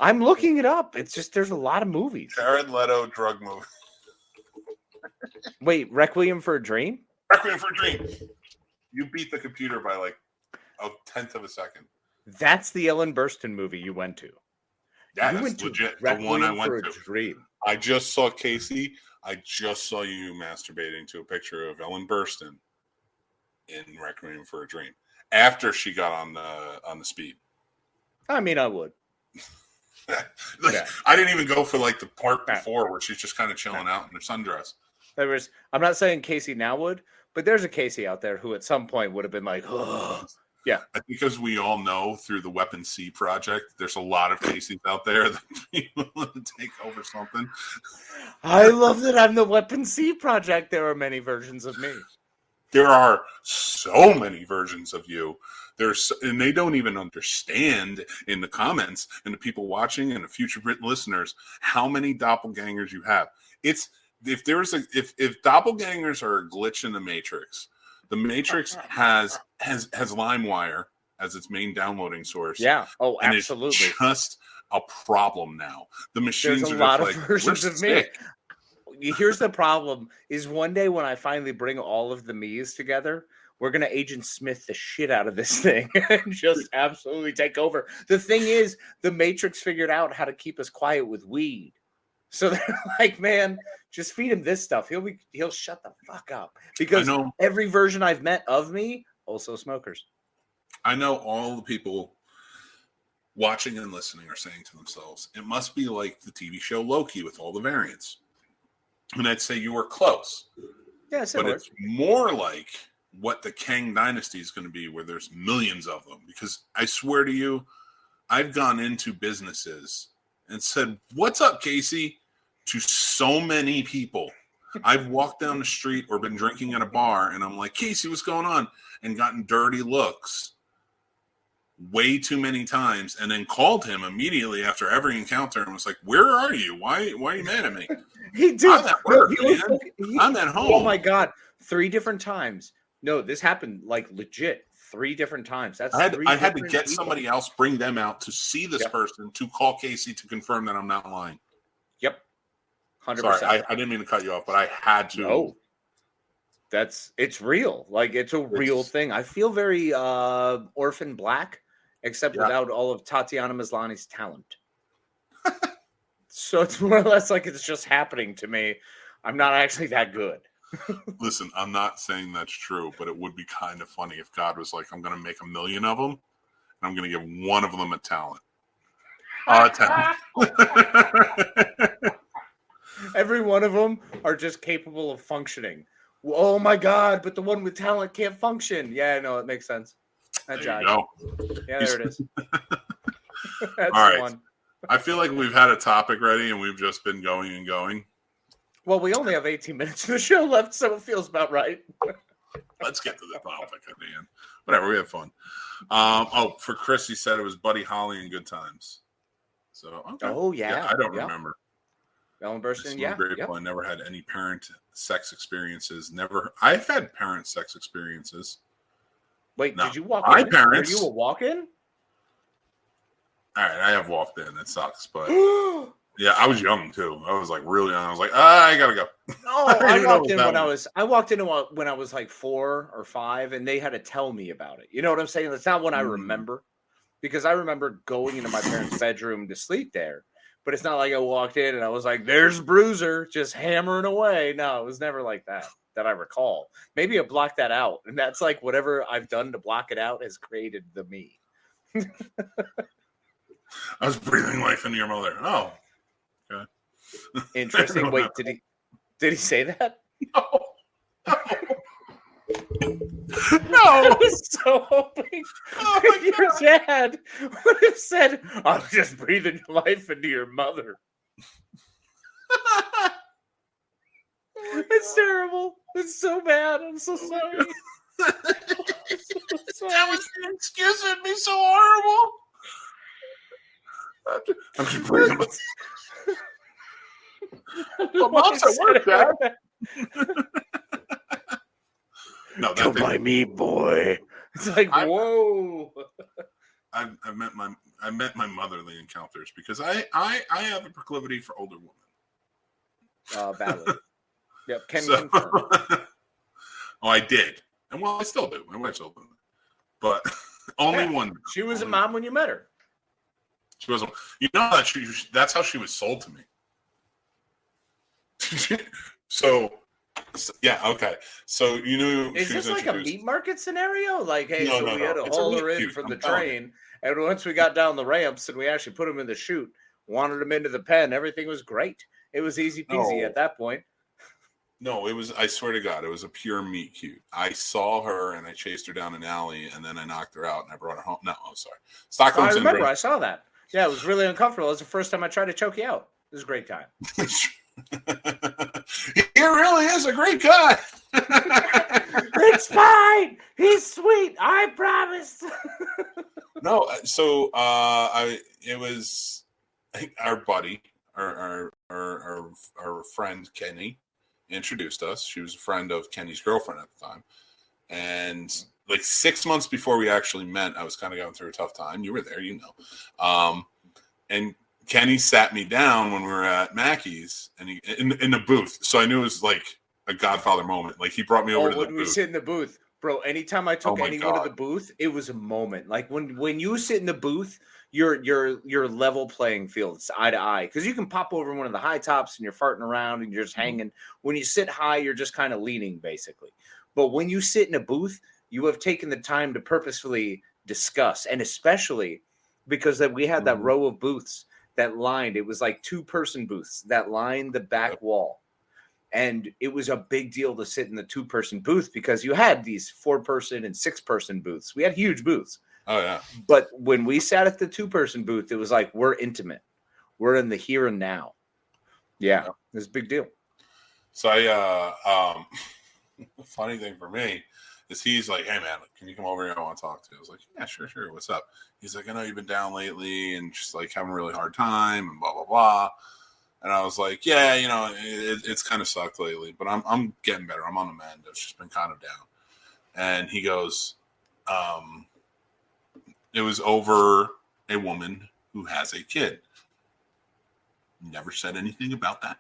C: I'm looking it up. It's just there's a lot of movies.
B: Jared Leto drug movie.
C: Wait, Requiem for a Dream?
B: Requiem for a Dream. You beat the computer by like a 1/10 of a second.
C: That's the Ellen Burstyn movie you went to.
B: Yeah,
C: You
B: that's
C: went to
B: legit. The
C: Requiem
B: one I
C: for
B: went
C: a
B: to.
C: Dream.
B: I just saw Casey. I just saw you masturbating to a picture of Ellen Burstyn in Requiem for a Dream after she got on the speed.
C: I mean, I would.
B: I didn't even go for like the part before where she's just kind of chilling out in her sundress.
C: I'm not saying Casey now would, but there's a Casey out there who at some point would have been like, oh, yeah.
B: I think as we all know through the Weapon C project, there's a lot of Caseys out there that people want to take over something.
C: I love that I'm the Weapon C project. There are many versions of me.
B: There are so many versions of you. And they don't even understand in the comments and the people watching and the future listeners how many doppelgangers you have. If doppelgangers are a glitch in the Matrix has LimeWire as its main downloading source.
C: Yeah. Oh,
B: and
C: absolutely.
B: It's just a problem now. The machines
C: There's a
B: are
C: lot
B: just
C: of
B: like,
C: versions
B: we're
C: of me.
B: sick.
C: Here's the problem: is one day when I finally bring all of the me's together, we're gonna Agent Smith the shit out of this thing and just absolutely take over. The thing is, the Matrix figured out how to keep us quiet with weed. So they're like, man, just feed him this stuff. He'll shut the fuck up. Because every version I've met of me, also smokers.
B: I know all the people watching and listening are saying to themselves, it must be like the TV show Loki with all the variants. And I'd say you were close.
C: Yeah,
B: but it's more like what the Kang Dynasty is going to be, where there's millions of them. Because I swear to you, I've gone into businesses and said, "What's up, Casey?" to so many people. I've walked down the street or been drinking at a bar, and I'm like, "Casey, what's going on?" and gotten dirty looks. way too many times, and then called him immediately after every encounter and was like, "Where are you? Why are you mad at me?"
C: He did.
B: I'm at work, man. I'm at home.
C: Oh my God. 3 different times. No, this happened like legit 3 different times. That's
B: I had to get somebody else, bring them out to see this person, to call Casey to confirm that I'm not lying.
C: Yep. 100%.
B: Sorry, I didn't mean to cut you off, but I had to.
C: No. It's real. Like, it's a real thing. I feel very Orphan Black, except without all of Tatiana Maslany's talent. So it's more or less like it's just happening to me. I'm not actually that good.
B: Listen, I'm not saying that's true, but it would be kind of funny if God was like, I'm going to make 1 million of them, and I'm going to give one of them a talent.
C: Every one of them are just capable of functioning. Oh my God, but the one with talent can't function. Yeah, no, it makes sense.
B: There you go.
C: Yeah, there it is. That's
B: all right.
C: the one.
B: I feel like we've had a topic ready and we've just been going and going.
C: Well, we only have 18 minutes of the show left, so it feels about right.
B: Let's get to the topic at the end. Whatever, we had fun. For Chris, he said it was Buddy Holly and Good Times. So, okay.
C: Oh, yeah.
B: I don't remember.
C: Ellen Burstyn,
B: yeah. I never had any parent sex experiences. I've had parent sex experiences.
C: Wait,
B: no.
C: Did you walk
B: My
C: in?
B: Parents,
C: Were you a walk-in?
B: All right, I have walked in. It sucks, but yeah, I was young too. I was like really young. I was like, I gotta go.
C: No, I walked in when I was like 4 or 5, and they had to tell me about it. You know what I'm saying? That's not what I remember, because I remember going into my parents' bedroom to sleep there. But it's not like I walked in and I was like, "There's Bruiser just hammering away." No, it was never like that I recall. Maybe I blocked that out, and that's like whatever I've done to block it out has created the me.
B: I was breathing life into your mother. Oh, okay.
C: Interesting. Wait, did he say that?
B: No.
C: I was so hoping your dad would have said, "I'm just breathing life into your mother." It's terrible. It's so bad. I'm so sorry.
B: That was an excuse. It'd be so horrible. I'm just breathing. Well, Mom's at work, Dad. No,
C: don't mind me, boy. It's like, whoa.
B: I met my motherly encounters because I have a proclivity for older women.
C: Badly. Yep. Confirm.
B: Oh, I did, and well, I still do. My wife still does, but only one.
C: She was a mom when you met her.
B: She wasn't. You know that that's how she was sold to me. So yeah, okay. So you knew.
C: Is this like a meat market scenario? Like, hey, we had to haul her in from the train, and once we got down the ramps and we actually put him in the chute, wanted him into the pen, everything was great. It was easy peasy at that point.
B: No, it was. I swear to God, it was a pure meat cute. I saw her and I chased her down an alley, and then I knocked her out and I brought her home. No, I'm sorry. Stockholm
C: Syndrome. I remember. I
B: Syndrome.
C: saw that. Yeah, it was really uncomfortable. It was the first time I tried to choke you out. It was a great time.
B: He really is a great guy.
C: It's fine. He's sweet. I promise.
B: No, so it was our buddy, our friend Kenny introduced us. She was a friend of Kenny's girlfriend at the time, and like 6 months before we actually met, I was kind of going through a tough time. You were there, you know, and Kenny sat me down when we were at Mackey's, and he in the booth. So I knew it was like a Godfather moment. Like he brought me over to the booth.
C: When we sit in the booth, bro. Anytime I took anyone to the booth, it was a moment. Like when you sit in the booth, you're level playing field. It's eye to eye, because you can pop over one of the high tops and you're farting around and you're just hanging. When you sit high, you're just kind of leaning basically. But when you sit in a booth, you have taken the time to purposefully discuss, and especially because that we had that row of booths that lined, it was like 2-person booths that lined the back wall. And it was a big deal to sit in the 2-person booth because you had these 4-person and 6-person booths. We had huge booths.
B: Oh, yeah.
C: But when we sat at the 2-person booth, it was like, we're intimate. We're in the here and now. Yeah, it was a big deal.
B: So the funny thing for me is he's like, hey man, can you come over here? I want to talk to you. I was like, yeah, sure. What's up? He's like, I know you've been down lately and just like having a really hard time and blah blah blah. And I was like, yeah, it's kind of sucked lately, but I'm getting better. I'm on the mend. It's just been kind of down. And he goes, it was over a woman who has a kid. Never said anything about that.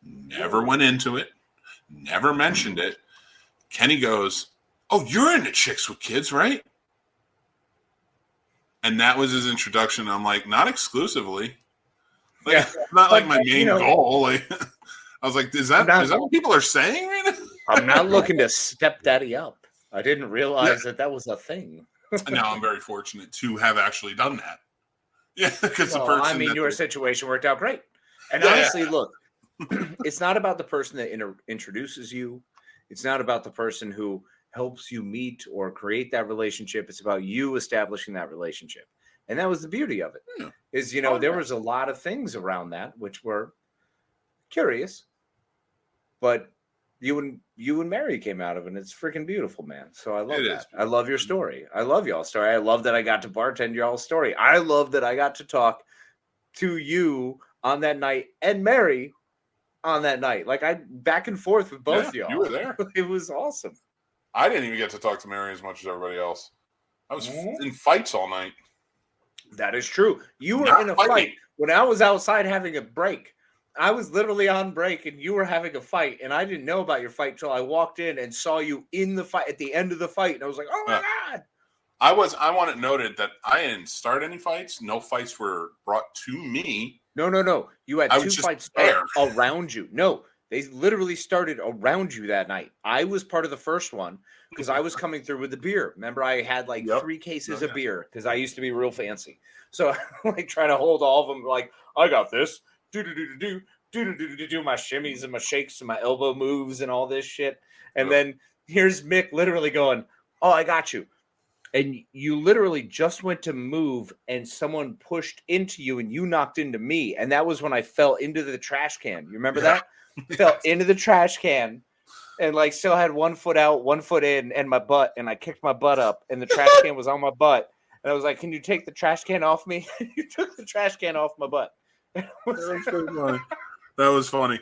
B: Never went into it. Never mentioned it. Kenny goes, oh, you're into chicks with kids, right? And that was his introduction. I'm like, not exclusively. Like, not like my main goal. Like, I was like, is that what people are saying right now?
C: I'm not looking to step daddy up. I didn't realize that was a thing.
B: Now I'm very fortunate to have actually done that. Yeah, because the person.
C: Your situation worked out great. And honestly, look, it's not about the person that introduces you. It's not about the person who helps you meet or create that relationship. It's about you establishing that relationship. And that was the beauty of it. Yeah. Is, there was a lot of things around that which were curious, but you and Mary came out of it, and it's freaking beautiful, man. So I love that. I love your story. I love y'all's story. I love that I got to bartend y'all's story. I love that I got to talk to you on that night and Mary on that night. Like, I back and forth with both y'all.
B: You were there.
C: It was awesome.
B: I didn't even get to talk to Mary as much as everybody else. I was in fights all night.
C: That is true. You were in a fight when I was outside having a break. I was literally on break and you were having a fight, and I didn't know about your fight until I walked in and saw you in the fight at the end of the fight, and I was like, oh my God. I want it noted that I didn't start any fights. No fights were brought to me. No. You had two fights around you. No, they literally started around you that night. I was part of the first one because I was coming through with the beer. Remember, I had like 3 cases of beer because I used to be real fancy. So I'm like trying to hold all of them like, I got this. Do my shimmies and my shakes and my elbow moves and all this shit. And then here's Mick literally going, oh, I got you. And you literally just went to move and someone pushed into you and you knocked into me. And that was when I fell into the trash can. You remember that? Fell into the trash can and like still had 1 foot out, 1 foot in and my butt. And I kicked my butt up and the trash can was on my butt. And I was like, can you take the trash can off me? You took the trash can off my butt.
B: That was funny.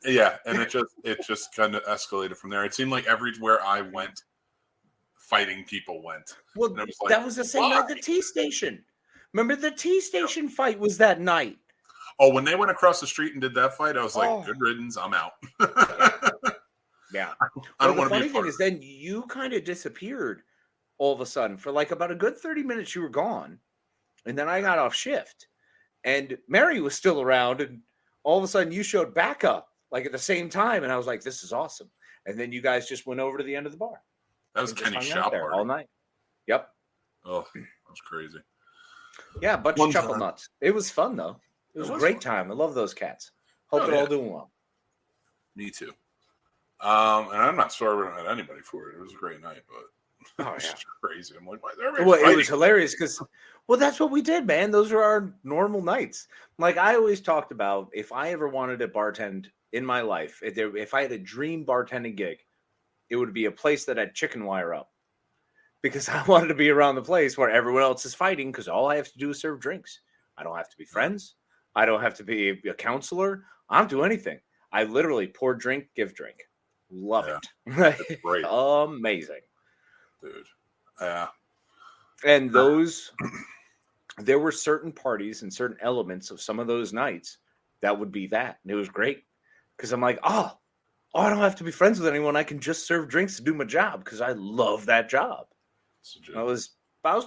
B: Yeah, and it just kind of escalated from there. It seemed like everywhere I went, fighting people went.
C: Well, was like, that was the same night. The T station. Remember the T station fight was that night.
B: Oh, when they went across the street and did that fight, I was like, good riddance. I'm out.
C: Yeah.
B: I don't want to be a part of it. The
C: funny thing is, then you kind of disappeared all of a sudden for like about a good 30 minutes. You were gone. And then I got off shift and Mary was still around and all of a sudden you showed back up like at the same time. And I was like, this is awesome. And then you guys just went over to the end of the bar.
B: That was Kenny's shop
C: there all night. Yep.
B: Oh, that was crazy.
C: Yeah. A bunch of chuckle nuts. It was fun though. It was a great time. I love those cats. Hope they're all doing well.
B: Me too. And I'm not sorry at anybody for it. It was a great night, but it's crazy. I'm like, why is everybody
C: it was hilarious because, that's what we did, man. Those are our normal nights. Like I always talked about, if I ever wanted to bartend in my life, if I had a dream bartending gig, it would be a place that had chicken wire up because I wanted to be around the place where everyone else is fighting because all I have to do is serve drinks. I don't have to be friends. I don't have to be a counselor. I don't do anything. I literally pour drink, give drink. Love it.
B: That's great.
C: Amazing.
B: Dude. Yeah.
C: And there were certain parties and certain elements of some of those nights that would be that. And it was great because I'm like, I don't have to be friends with anyone. I can just serve drinks to do my job because I love that job. I was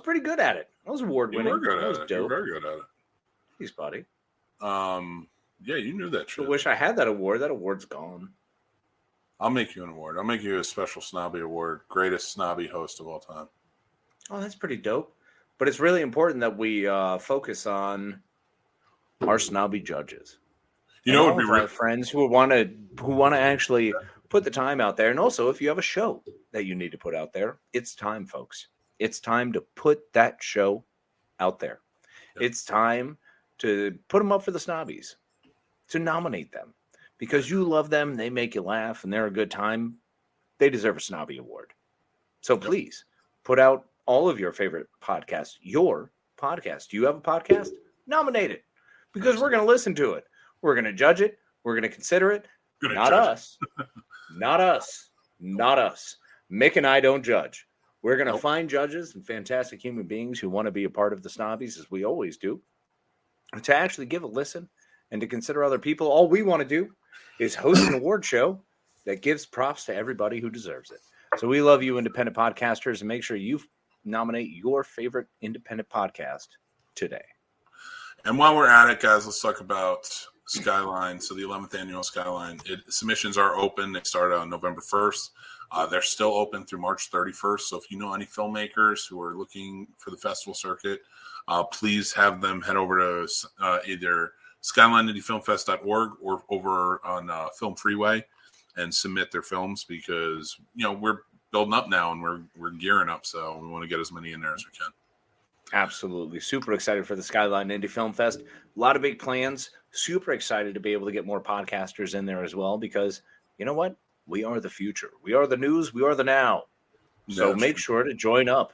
C: pretty good at it. I was award-winning.
B: You were good at it. You were very good at it.
C: Thanks, buddy.
B: Yeah, you knew that shit.
C: I wish I had that award. That award's gone.
B: I'll make you an award. I'll make you a special snobby award. Greatest snobby host of all time.
C: Oh, that's pretty dope. But it's really important that we focus on our snobby judges.
B: You know, it would be
C: our friends who want to actually put the time out there. And also, if you have a show that you need to put out there, it's time, folks. It's time to put that show out there. Yep. It's time to put them up for the snobbies, to nominate them. Because you love them, they make you laugh, and they're a good time. they deserve a Snobby Award. So please put out all of your favorite podcasts. Your podcast. Do you have a podcast? Nominate it, because we're going to listen to it. We're going to judge it. We're going to consider it. Not us. Not us. Not us. Mick and I don't judge. We're going to find judges and fantastic human beings who want to be a part of the Snobbies, as we always do, to actually give a listen and to consider other people. All we want to do is host an award show that gives props to everybody who deserves it. So we love you, independent podcasters, and make sure you nominate your favorite independent podcast today.
B: And while we're at it, guys, let's talk about Skyline. So the 11th annual Skyline, submissions are open. They started on November 1st. They're still open through March 31st. So if you know any filmmakers who are looking for the festival circuit, please have them head over to either skylineindiefilmfest.org or over on Film Freeway and submit their films, because we're building up now and we're gearing up, so we want to get as many in there as we can.
C: Absolutely. Super excited for the Skyline Indie Film Fest. A lot of big plans. Super excited to be able to get more podcasters in there as well, because you know what? We are the future. We are the news. We are the now. So make sure to join up.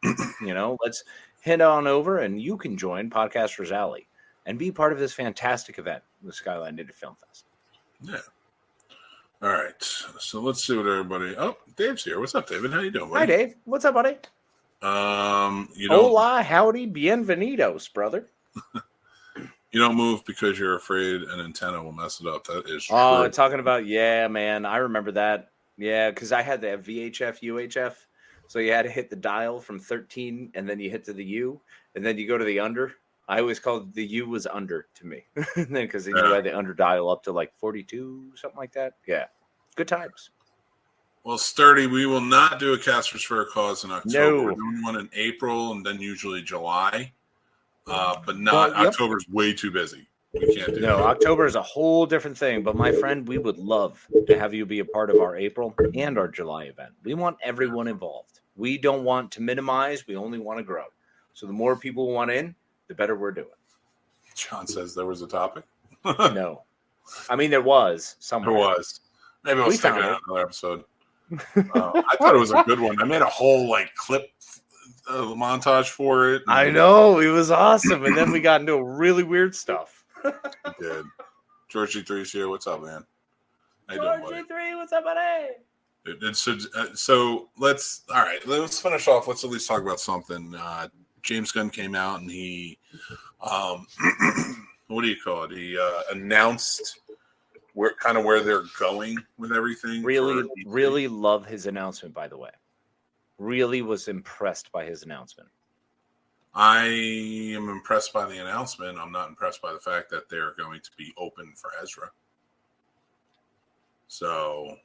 C: Let's head on over and you can join Podcasters Alley and be part of this fantastic event, the Skyline Indie Film Fest.
B: Yeah. All right. So let's see what everybody... Oh, Dave's here. What's up, David? How you doing, buddy?
C: Hi, Dave. What's up, buddy? Hola, howdy, bienvenidos, brother.
B: You don't move because you're afraid an antenna will mess it up. That is true.
C: Oh, talking about, yeah, man. I remember that. Yeah, because I had the VHF, UHF. So you had to hit the dial from 13, and then you hit to the U, and then you go to the under. I always called the U was under to me. Because you had the under dial up to like 42, something like that. Yeah. Good times.
B: Well, Sturdy, we will not do a Casters for a Cause in October.
C: No.
B: We're doing one in April and then usually July. But not October's way too busy. We can't do that.
C: October is a whole different thing. But my friend, we would love to have you be a part of our April and our July event. We want everyone involved. We don't want to minimize. We only want to grow. So the more people want in, the better we're doing.
B: John says there was a topic.
C: No. I mean, there was somewhere.
B: There was. Maybe I'll stick it out another episode. I thought it was a good one. I made a whole clip montage for it.
C: I know, it was awesome, and then we got into really weird stuff.
B: We did. George G3's here. What's up, man? How you doing, buddy?
C: George G3, what's up, buddy?
B: So let's finish off. Let's at least talk about something. James Gunn came out and he, what do you call it? He announced where they're going with everything.
C: Really love his announcement, by the way. Really was impressed by his announcement.
B: I am impressed by the announcement. I'm not impressed by the fact that they're going to be open for Ezra. So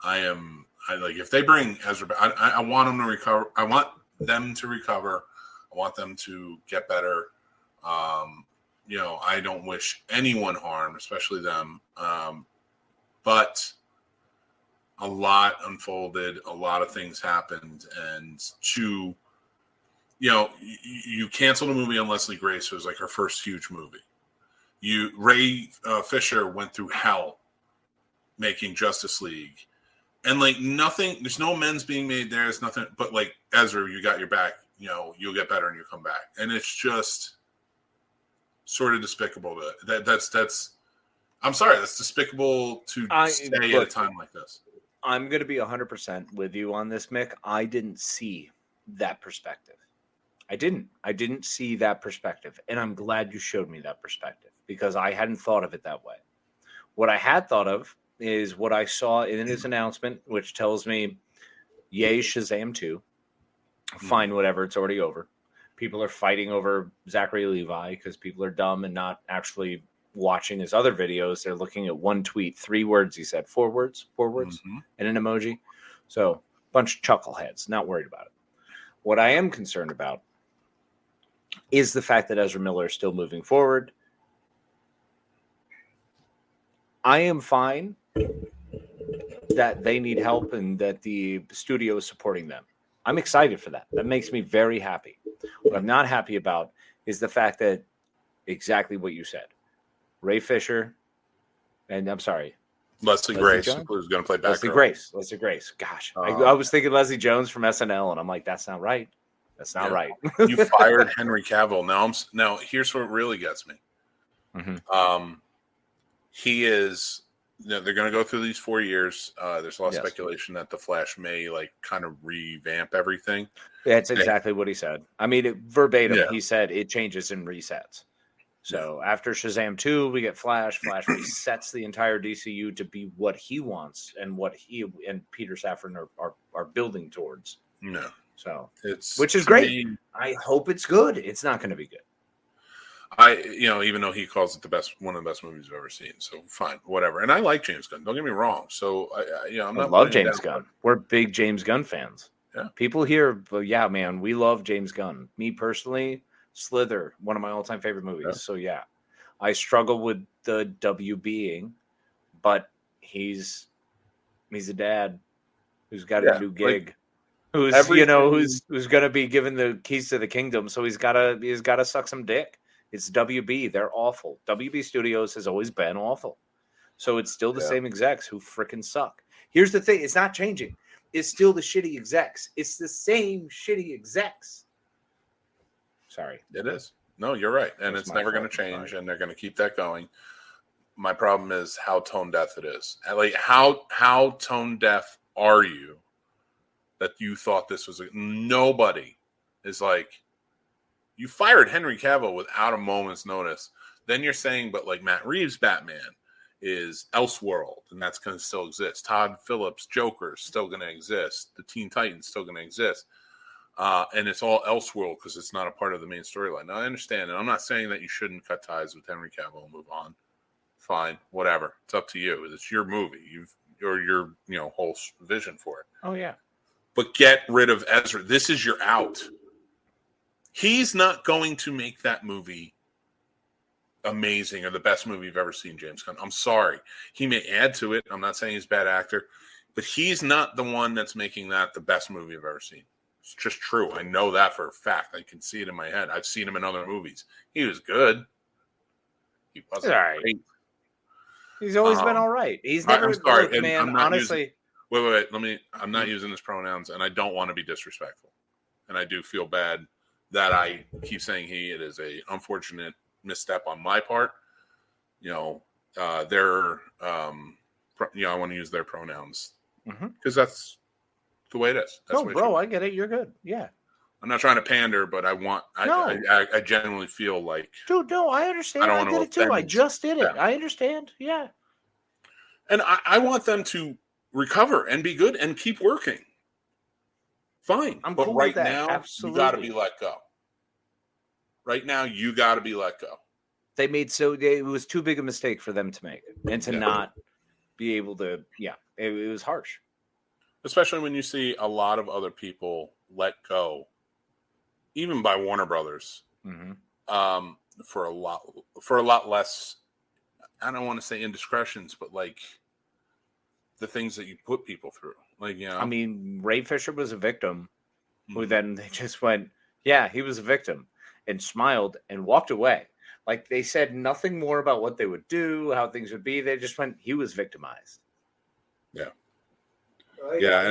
B: if they bring Ezra back, I want them to recover. I want them to recover. I want them to get better. I don't wish anyone harm, especially them. But a lot unfolded, a lot of things happened, and you canceled a movie on Leslie Grace. It was like her first huge movie. Ray Fisher went through hell making Justice League, and nothing. There's no amends being made there. There's nothing. But Ezra, you got your back. You'll get better and you'll come back. And it's just sort of despicable that's. I'm sorry, that's despicable to stay at a time like this.
C: I'm going to be 100% with you on this, Mick. I didn't see that perspective. I didn't see that perspective. And I'm glad you showed me that perspective, because I hadn't thought of it that way. What I had thought of is what I saw in his announcement, which tells me, yay, Shazam 2. Fine, whatever. It's already over. People are fighting over Zachary Levi because people are dumb and not actually watching his other videos. They're looking at one tweet, 3 words. He said 4 words, and an emoji. So bunch of chuckleheads, not worried about it. What I am concerned about is the fact that Ezra Miller is still moving forward. I am fine that they need help and that the studio is supporting them. I'm excited for that. That makes me very happy. What I'm not happy about is the fact that exactly what you said. Ray Fisher, and I'm sorry,
B: Leslie Grace, who's going to play Batgirl.
C: Leslie Grace. Gosh, I was thinking Leslie Jones from SNL, and I'm like, that's not right. That's not right.
B: You fired Henry Cavill. Now here's what really gets me.
C: Mm-hmm.
B: He is. They're going to go through these 4 years. There's a lot of speculation that the Flash may kind of revamp everything.
C: That's exactly what he said. I mean, verbatim, he said it changes and resets. So after Shazam 2, we get Flash. Flash resets the entire DCU to be what he wants and what he and Peter Safran are building towards.
B: No.
C: So
B: which
C: is great. I hope it's good. It's not going to be good.
B: Even though he calls it one of the best movies I've ever seen, so fine, whatever. And I like James Gunn. Don't get me wrong. So I
C: love James Gunn. We're big James Gunn fans.
B: Yeah,
C: people here, man, we love James Gunn. Me personally, Slither, one of my all-time favorite movies. Yeah. So I struggle with the WBing, but he's a dad who's got a new gig. Who's going to be given the keys to the kingdom, so he's got to suck some dick. It's WB. They're awful. WB Studios has always been awful. So it's still the same execs who frickin' suck. Here's the thing. It's not changing. It's still the shitty execs. It's the same shitty execs. Sorry.
B: It is. No, you're right. And it's never going to change, and they're going to keep that going. My problem is how tone deaf it is. Like, how tone deaf are you that you thought this was nobody is like, you fired Henry Cavill without a moment's notice. Then you're saying, but like Matt Reeves' Batman is Elseworld, and that's going to still exist. Todd Phillips' Joker is still going to exist. The Teen Titans still going to exist. And it's all Elseworld because it's not a part of the main storyline. Now, I understand, and I'm not saying that you shouldn't cut ties with Henry Cavill and move on. Fine, whatever. It's up to you. It's your movie. Your whole vision for it.
C: Oh, yeah.
B: But get rid of Ezra. This is your out. He's not going to make that movie amazing or the best movie you've ever seen, James Gunn. I'm sorry. He may add to it. I'm not saying he's a bad actor, but he's not the one that's making that the best movie I've ever seen. It's just true. I know that for a fact. I can see it in my head. I've seen him in other movies. He was good. He wasn't great.
C: He's always been all right. He's never.
B: I'm sorry,
C: look, man. Honestly,
B: wait. I'm not using his pronouns, and I don't want to be disrespectful, and I do feel bad that I keep saying he. It is a unfortunate misstep on my part. I want to use their pronouns because that's the way it is. That's
C: I get it. You're good. Yeah.
B: I'm not trying to pander, but I genuinely feel like,
C: dude, no, I understand. I did it too. I just did it. Yeah. I understand. Yeah.
B: And I want them to recover and be good and keep working. Fine. But cool right now, absolutely. You got to be let go. Right now, you got to be let go.
C: It was too big a mistake for them to make and to not be able to. Yeah, it was harsh.
B: Especially when you see a lot of other people let go, even by Warner Brothers, for a lot less. I don't want to say indiscretions, but like the things that you put people through. Like, I
C: mean, Ray Fisher was a victim who then they just went, yeah, he was a victim, and smiled and walked away. Like, they said nothing more about what they would do, how things would be. They just went, he was victimized.
B: Yeah.
C: Right? Yeah.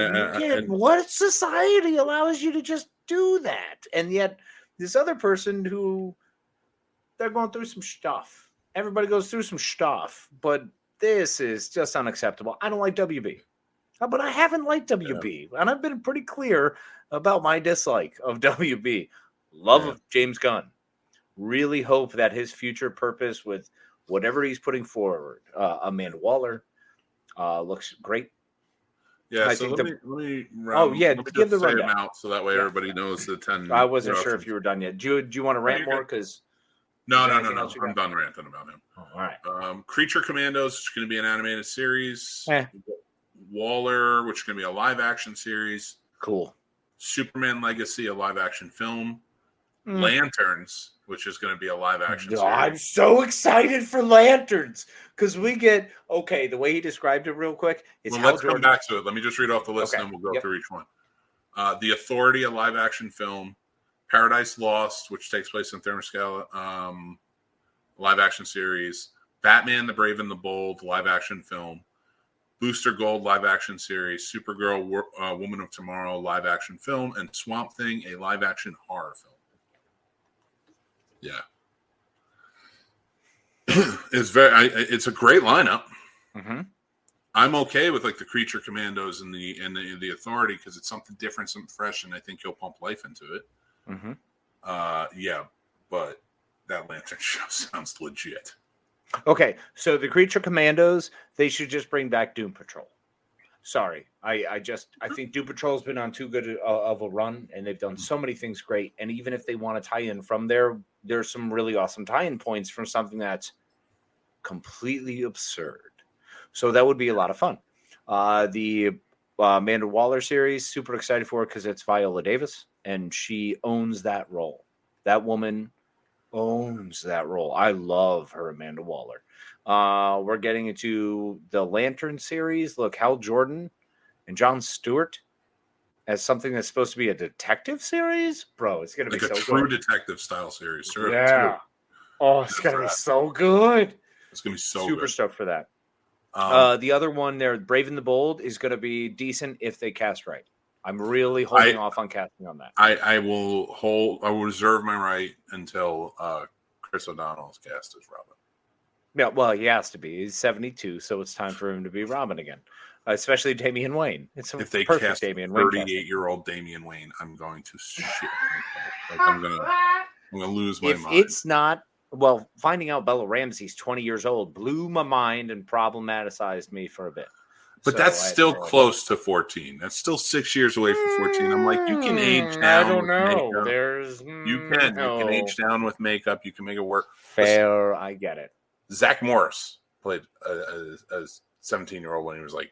C: And what society allows you to just do that? And yet this other person who they're going through some stuff. Everybody goes through some stuff, but this is just unacceptable. I don't like WB. But I haven't liked WB, and I've been pretty clear about my dislike of WB. Love of James Gunn. Really hope that his future purpose with whatever he's putting forward, Amanda Waller, looks great.
B: Yeah,
C: I
B: so
C: think
B: let me
C: give the rundown
B: out so that way everybody knows the 10.
C: I wasn't sure if you were done yet. Do you want to rant more? Because
B: no. I'm done ranting about him.
C: Oh, all right.
B: Creature Commandos is going to be an animated series. Waller, which is going to be a live action series.
C: Cool.
B: Superman Legacy, a live action film. Lanterns, which is going to be a live action series.
C: I'm so excited for Lanterns because we get the way he described it real quick.
B: Let's come back to it. Let me just read off the list and then we'll go through each one. The Authority, a live action film. Paradise Lost, which takes place in Themyscira, live action series. Batman the Brave and the Bold, live action film. Booster Gold live action series, Supergirl, Woman of Tomorrow live action film, and Swamp Thing, a live action horror film. Yeah. It's a great lineup.
C: Mm-hmm.
B: I'm okay with like the Creature Commandos and the Authority because it's something different, something fresh, and I think you'll pump life into it.
C: Mm-hmm.
B: Yeah, but that Lantern show sounds legit.
C: Okay, so the Creature Commandos, they should just bring back Doom Patrol. Sorry, I think Doom Patrol's been on too good of a run, and they've done so many things great. And even if they want to tie in from there, there's some really awesome tie-in points from something that's completely absurd. So that would be a lot of fun. The Amanda Waller series, super excited for it because it's Viola Davis, and she owns that role. That woman owns that role. I love her, Amanda Waller. We're getting into the Lantern series. Look, Hal Jordan and Jon Stewart as something that's supposed to be a detective series. Bro, it's going to be so good.
B: Like a true detective style series. Sure.
C: Yeah. Oh, it's going to be so good.
B: It's going to be so
C: super
B: good.
C: stoked for that. The other one there, Brave and the Bold, is going to be decent if they cast right. I'm really holding off on casting on that.
B: I will reserve my right until Chris O'Donnell's cast as Robin.
C: Yeah, well, he has to be. He's 72, so it's time for him to be Robin again. Especially Damian Wayne.
B: If they
C: perfect
B: cast
C: Damian Wayne
B: 38-year-old Damian Wayne, I'm going to shit myself. Like I'm gonna lose my mind.
C: If it's not, well, finding out Bella Ramsey's 20 years old blew my mind and problematicized me for a bit.
B: But
C: so
B: that's still close to 14. That's still 6 years away from 14. I'm like, you can age down.
C: I don't know.
B: Makeup. You can age down with makeup. You can make it work.
C: Fair, I get it.
B: Zach Morris played a 17-year-old when he was like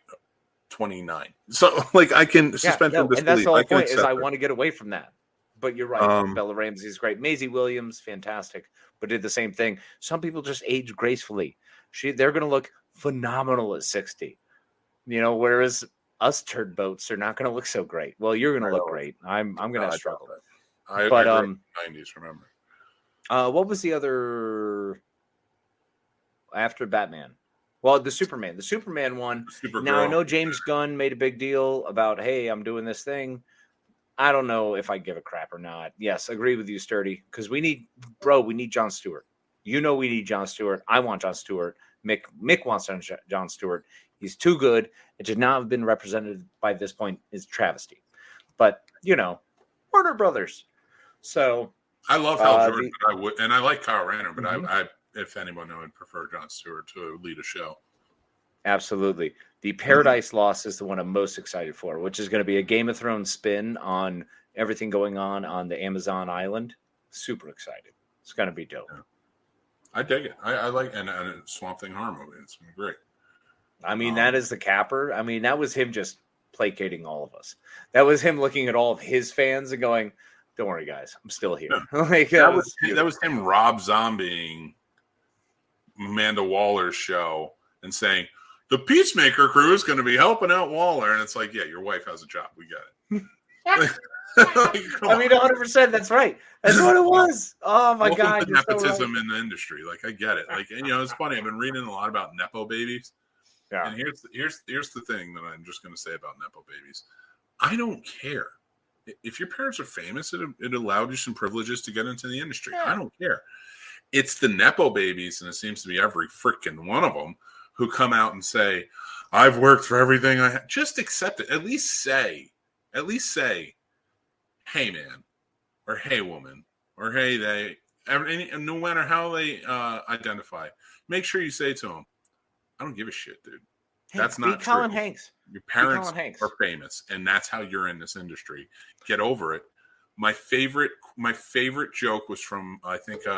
B: 29. So like I can suspend disbelief.
C: And that's the whole point is I want to get away from that. But you're right. Bella Ramsey's great. Maisie Williams, fantastic, but did the same thing. Some people just age gracefully. They're going to look phenomenal at 60. Whereas us turd boats are not going to look so great. Well, you're going to look great. I'm going to struggle.
B: I grew up in the 90s, remember.
C: What was the other after Batman? Well, the Superman one. Now, I know James Gunn made a big deal about, hey, I'm doing this thing. I don't know if I give a crap or not. Yes, agree with you, Sturdy, because we need Jon Stewart. We need Jon Stewart. I want Jon Stewart. Mick wants Jon Stewart. He's too good. It should not have been represented by this point is travesty. But, Warner Brothers. So
B: I love Hal Jordan, but I would, and I like Kyle Rayner, but I if anyone would prefer Jon Stewart to lead a show.
C: Absolutely. The Paradise Lost is the one I'm most excited for, which is going to be a Game of Thrones spin on everything going on the Amazon island. Super excited. It's going to be dope. Yeah.
B: I dig it. I like and Swamp Thing horror movie. It's been great.
C: I mean, that is the capper. I mean, that was him just placating all of us. That was him looking at all of his fans and going, "Don't worry, guys, I'm still here."
B: Yeah. that was him Rob Zombieing Amanda Waller's show and saying the Peacemaker crew is going to be helping out Waller, and it's like, yeah, your wife has a job. We get it.
C: I mean, 100%. That's right. That's what it was. Oh my God!
B: The nepotism in the industry. Like I get it. Like it's funny. I've been reading a lot about nepo babies. Yeah. And here's the thing that I'm just going to say about nepo babies. I don't care if your parents are famous. It allowed you some privileges to get into the industry. Yeah. I don't care. It's the nepo babies, and it seems to be every freaking one of them who come out and say, "I've worked for everything I have." Just accept it. At least say, "Hey, man," or "Hey, woman," or "Hey, they." And no matter how they identify, make sure you say to them, "I don't give a shit, dude. That's not true.
C: Colin Hanks.
B: Your parents are famous, and that's how you're in this industry. Get over it." My favorite joke was from I think it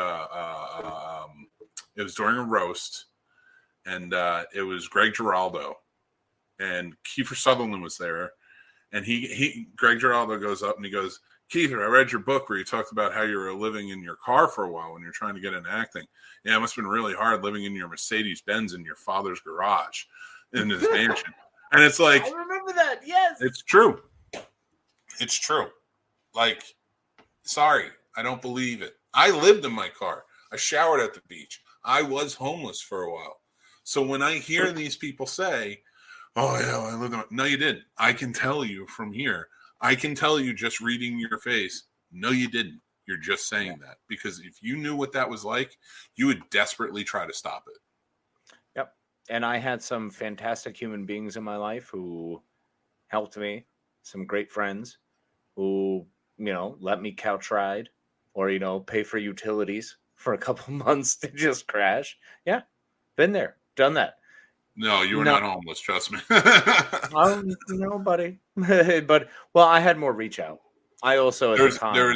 B: was during a roast, and it was Greg Giraldo, and Kiefer Sutherland was there, and Greg Giraldo goes up and he goes, "Kiefer, I read your book where you talked about how you were living in your car for a while when you're trying to get into acting. Yeah, it must have been really hard living in your Mercedes-Benz in your father's garage in his mansion." And it's like,
C: I remember that. Yes.
B: It's true. It's true. Like, sorry, I don't believe it. I lived in my car. I showered at the beach. I was homeless for a while. So when I hear these people say, Oh yeah, I lived in. No, you didn't. I can tell you from here. I can tell you just reading your face. No, you didn't. You're just saying that because if you knew what that was like, you would desperately try to stop it.
C: Yep. And I had some fantastic human beings in my life who helped me. Some great friends who, let me couch ride or, pay for utilities for a couple months to just crash. Yeah. Been there, done that.
B: No, you were not homeless. Trust me.
C: No, buddy. But I had more reach out. I also at the time
B: there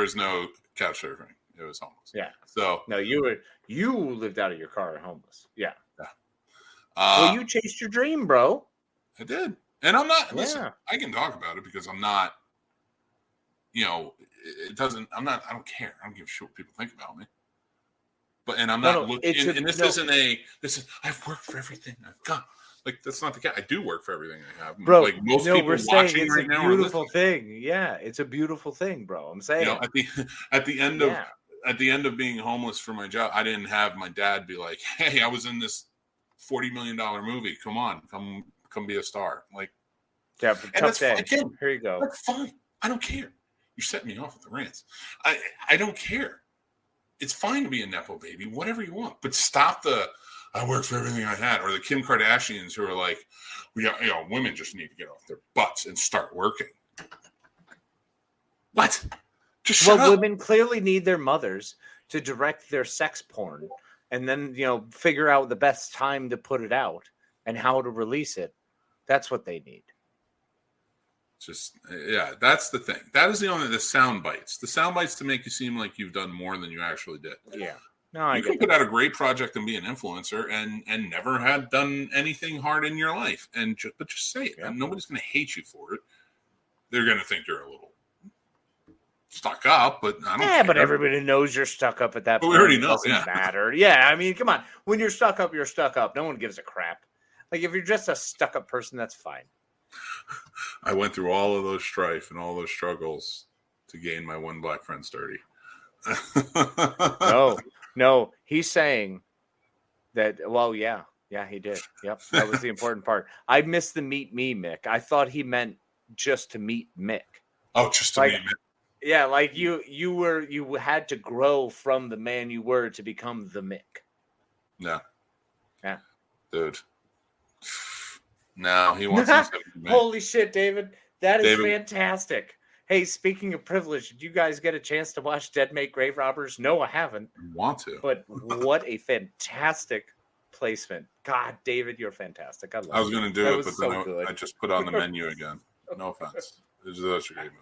B: was no couch surfing. It was homeless.
C: Yeah.
B: So
C: no, you lived out of your car homeless. Yeah.
B: Well,
C: you chased your dream, bro.
B: I did, and I'm not. Listen, I can talk about it because I'm not. It doesn't. I'm not. I don't care. I don't give a shit what people think about me. But I'm not looking. And this isn't a. This is. I've worked for everything I've got. Like that's not the case. I do work for everything I have,
C: bro.
B: Like most people watching
C: it's
B: right now,
C: a beautiful thing. Yeah, it's a beautiful thing, bro. I'm saying.
B: At the end of being homeless for my job, I didn't have my dad be like, "Hey, I was in this $40 million movie. Come on, come be a star." Like,
C: yeah, tough day.
B: Again,
C: here you go.
B: That's fine. I don't care. You set me off with the rants. I don't care. It's fine to be a nepo baby, whatever you want, but stop the I worked for everything I had, or the Kim Kardashians who are like, women just need to get off their butts and start working. What? Just shut up.
C: Women clearly need their mothers to direct their sex porn and then, figure out the best time to put it out and how to release it. That's what they need.
B: That's the thing. That is the sound bites. The sound bites to make you seem like you've done more than you actually did.
C: Yeah. No,
B: you can put out a great project and be an influencer and never had done anything hard in your life. But just say it. Yeah. And nobody's going to hate you for it. They're going to think you're a little stuck up, but I don't care.
C: But everybody knows you're stuck up at that point.
B: We already know.
C: It doesn't matter. Yeah, I mean, come on. When you're stuck up, you're stuck up. No one gives a crap. Like, if you're just a stuck up person, that's fine.
B: I went through all of those strife and all those struggles to gain my one black friend sturdy.
C: No, he's saying that. Well, yeah, he did. Yep, that was the important part. I missed the meet me, Mick. I thought he meant just to meet Mick.
B: Oh, just to meet Mick.
C: Yeah, like you had to grow from the man you were to become the Mick.
B: No.
C: Yeah,
B: dude. No, he wants to.
C: Holy shit, David. That is fantastic. Hey, speaking of privilege, did you guys get a chance to watch Dead Mate Grave Robbers? No, I haven't.
B: I want to.
C: But what a fantastic placement. God, David, you're fantastic. I was
B: going to do it, but then I just put on the menu again. No offense. It was such a great movie.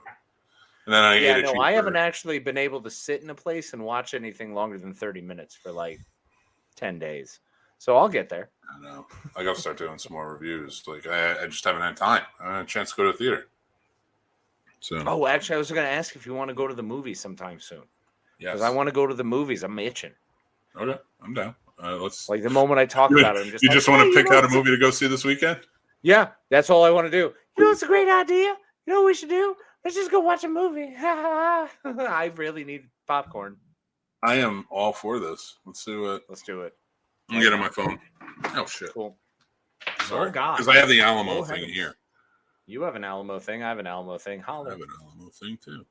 B: And then I
C: haven't actually been able to sit in a place and watch anything longer than 30 minutes for like 10 days. So I'll get there.
B: I know. I got to start doing some more reviews. Like I just haven't had time. I haven't had a chance to go to the theater. So.
C: Actually, I was going to ask if you want to go to the movies sometime soon.
B: Yes.
C: Because I want to go to the movies. I'm itching.
B: Okay, I'm down. Let's.
C: Like the moment I talk about it, I'm just.
B: You just want to pick out a movie to go see this weekend?
C: Yeah, that's all I want to do. It's a great idea. You know what we should do? Let's just go watch a movie. I really need popcorn.
B: I am all for this. Let's do it.
C: Let's do it.
B: I'm getting my phone. Oh shit!
C: Cool.
B: Sorry,
C: oh God,
B: because I have the Alamo thing here.
C: You have an Alamo thing. I have an Alamo thing. Holler.
B: I have an Alamo thing too.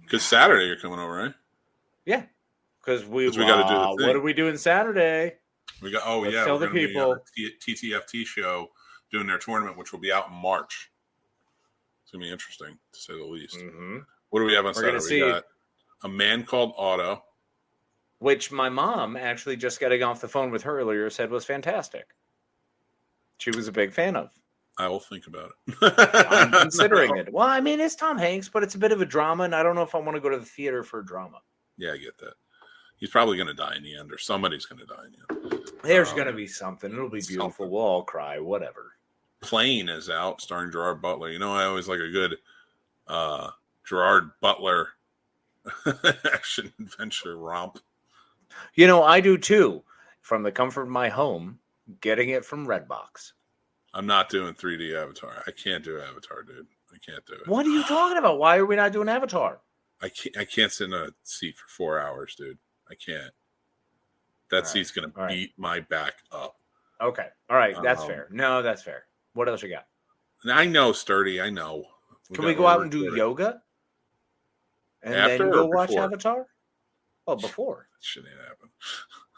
B: Because Saturday you're coming over, right?
C: Yeah. Because we
B: got to do the thing.
C: What are we doing Saturday?
B: We got. Oh,
C: Let's tell the people.
B: TTFT show doing their tournament, which will be out in March. It's gonna be interesting to say the least.
C: Mm-hmm.
B: What do we have on Saturday? We got A Man Called Otto,
C: which my mom actually just getting off the phone with her earlier said was fantastic. She was a big fan of.
B: I will think about it.
C: I'm considering it. Well, I mean, it's Tom Hanks, but it's a bit of a drama, and I don't know if I want to go to the theater for a drama.
B: Yeah, I get that. He's probably going to die in the end, or somebody's going to die in the end.
C: There's going to be something. It'll be beautiful. Something. We'll all cry, whatever.
B: Plane is out, starring Gerard Butler. You know, I always like a good Gerard Butler action adventure romp.
C: You know, I do too. From the comfort of my home, getting it from Redbox.
B: I'm not doing 3D Avatar. I can't do Avatar, dude. I can't do it.
C: What are you talking about? Why are we not doing Avatar?
B: I can't sit in a seat for 4 hours, dude. I can't. That seat's going to beat my back up.
C: Okay. All right, that's fair. No, that's fair. What else you got?
B: I know, Sturdy. I know.
C: Can we go out and do yoga? And
B: After
C: then go
B: or
C: watch
B: before?
C: Avatar? Oh, before.
B: Shouldn't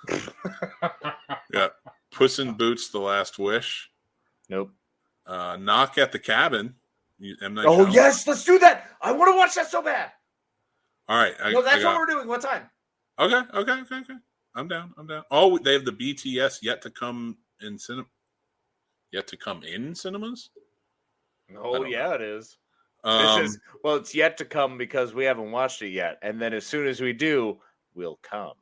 B: happen. Yeah. Puss in Boots: The Last Wish.
C: Nope.
B: Knock at the Cabin. M. Night
C: Oh,
B: Shyamalan.
C: yes, let's do that. I want to watch that so bad.
B: All right.
C: No, that's what we're doing. What time?
B: Okay. I'm down. Oh, they have the BTS yet to come in cinema. Yet to come in cinemas?
C: Oh, yeah,
B: know.
C: it is. It's yet to come because we haven't watched it yet. And then as soon as we do, we'll come.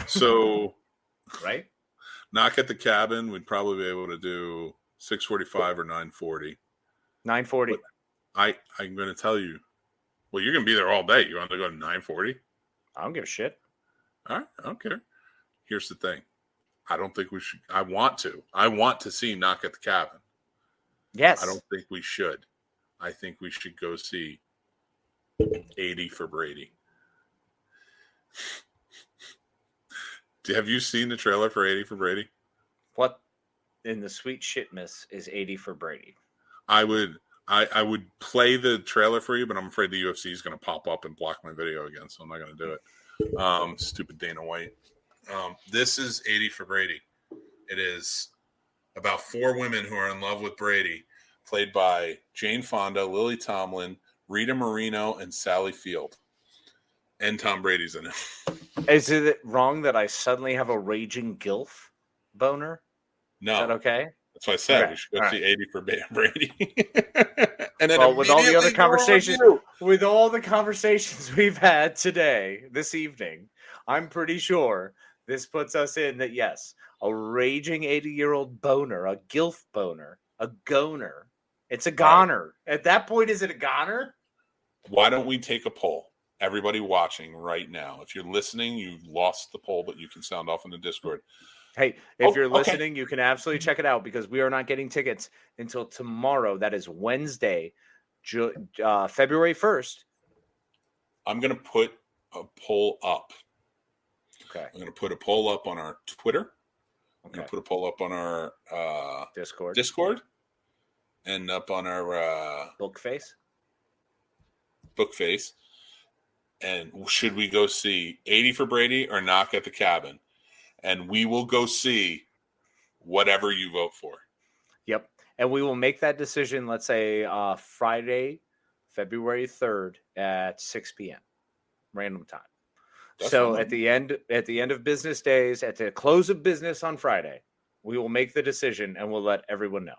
B: So,
C: right?
B: Knock at the Cabin, we'd probably be able to do 6:45 or 9:40.
C: 9:40.
B: I'm going to tell you. Well, you're going to be there all day. You want to go to 9:40?
C: I don't give a shit.
B: All right, I don't care. Here's the thing. I don't think we should. I want to see Knock at the Cabin.
C: Yes.
B: I don't think we should. I think we should go see 80 for Brady. Have you seen the trailer for 80 for Brady?
C: What in the sweet shitness is 80 for Brady?
B: I would play the trailer for you, but I'm afraid the UFC is going to pop up and block my video again, so I'm not going to do it. Stupid Dana White. This is 80 for Brady. It is about 4 women who are in love with Brady, played by Jane Fonda, Lily Tomlin, Rita Moreno, and Sally Field. And Tom Brady's in it. Is
C: it wrong that I suddenly have a raging gilf boner?
B: No.
C: Is that okay?
B: That's what I said. Okay. We should go see 80 for Brady.
C: And then with all the other conversations, with all the conversations we've had today, this evening, I'm pretty sure this puts us in that, yes, a raging 80-year-old boner, a gilf boner, a goner. It's a goner. Right. At that point, is it a goner?
B: Why don't we take a poll? Everybody watching right now. If you're listening, you lost the poll, but you can sound off in the Discord.
C: Hey, if you're listening, you can absolutely check it out because we are not getting tickets until tomorrow. That is Wednesday, February 1st.
B: I'm going to put a poll up.
C: Okay.
B: I'm going to put a poll up on our Twitter.
C: Okay.
B: I'm going to put a poll up on our
C: Discord.
B: And up on our
C: Bookface.
B: And should we go see 80 for Brady or Knock at the Cabin? And we will go see whatever you vote for.
C: Yep. And we will make that decision, let's say Friday, February 3rd at 6 p.m. Random time. That's so at the end of business days, at the close of business on Friday, we will make the decision and we'll let everyone know.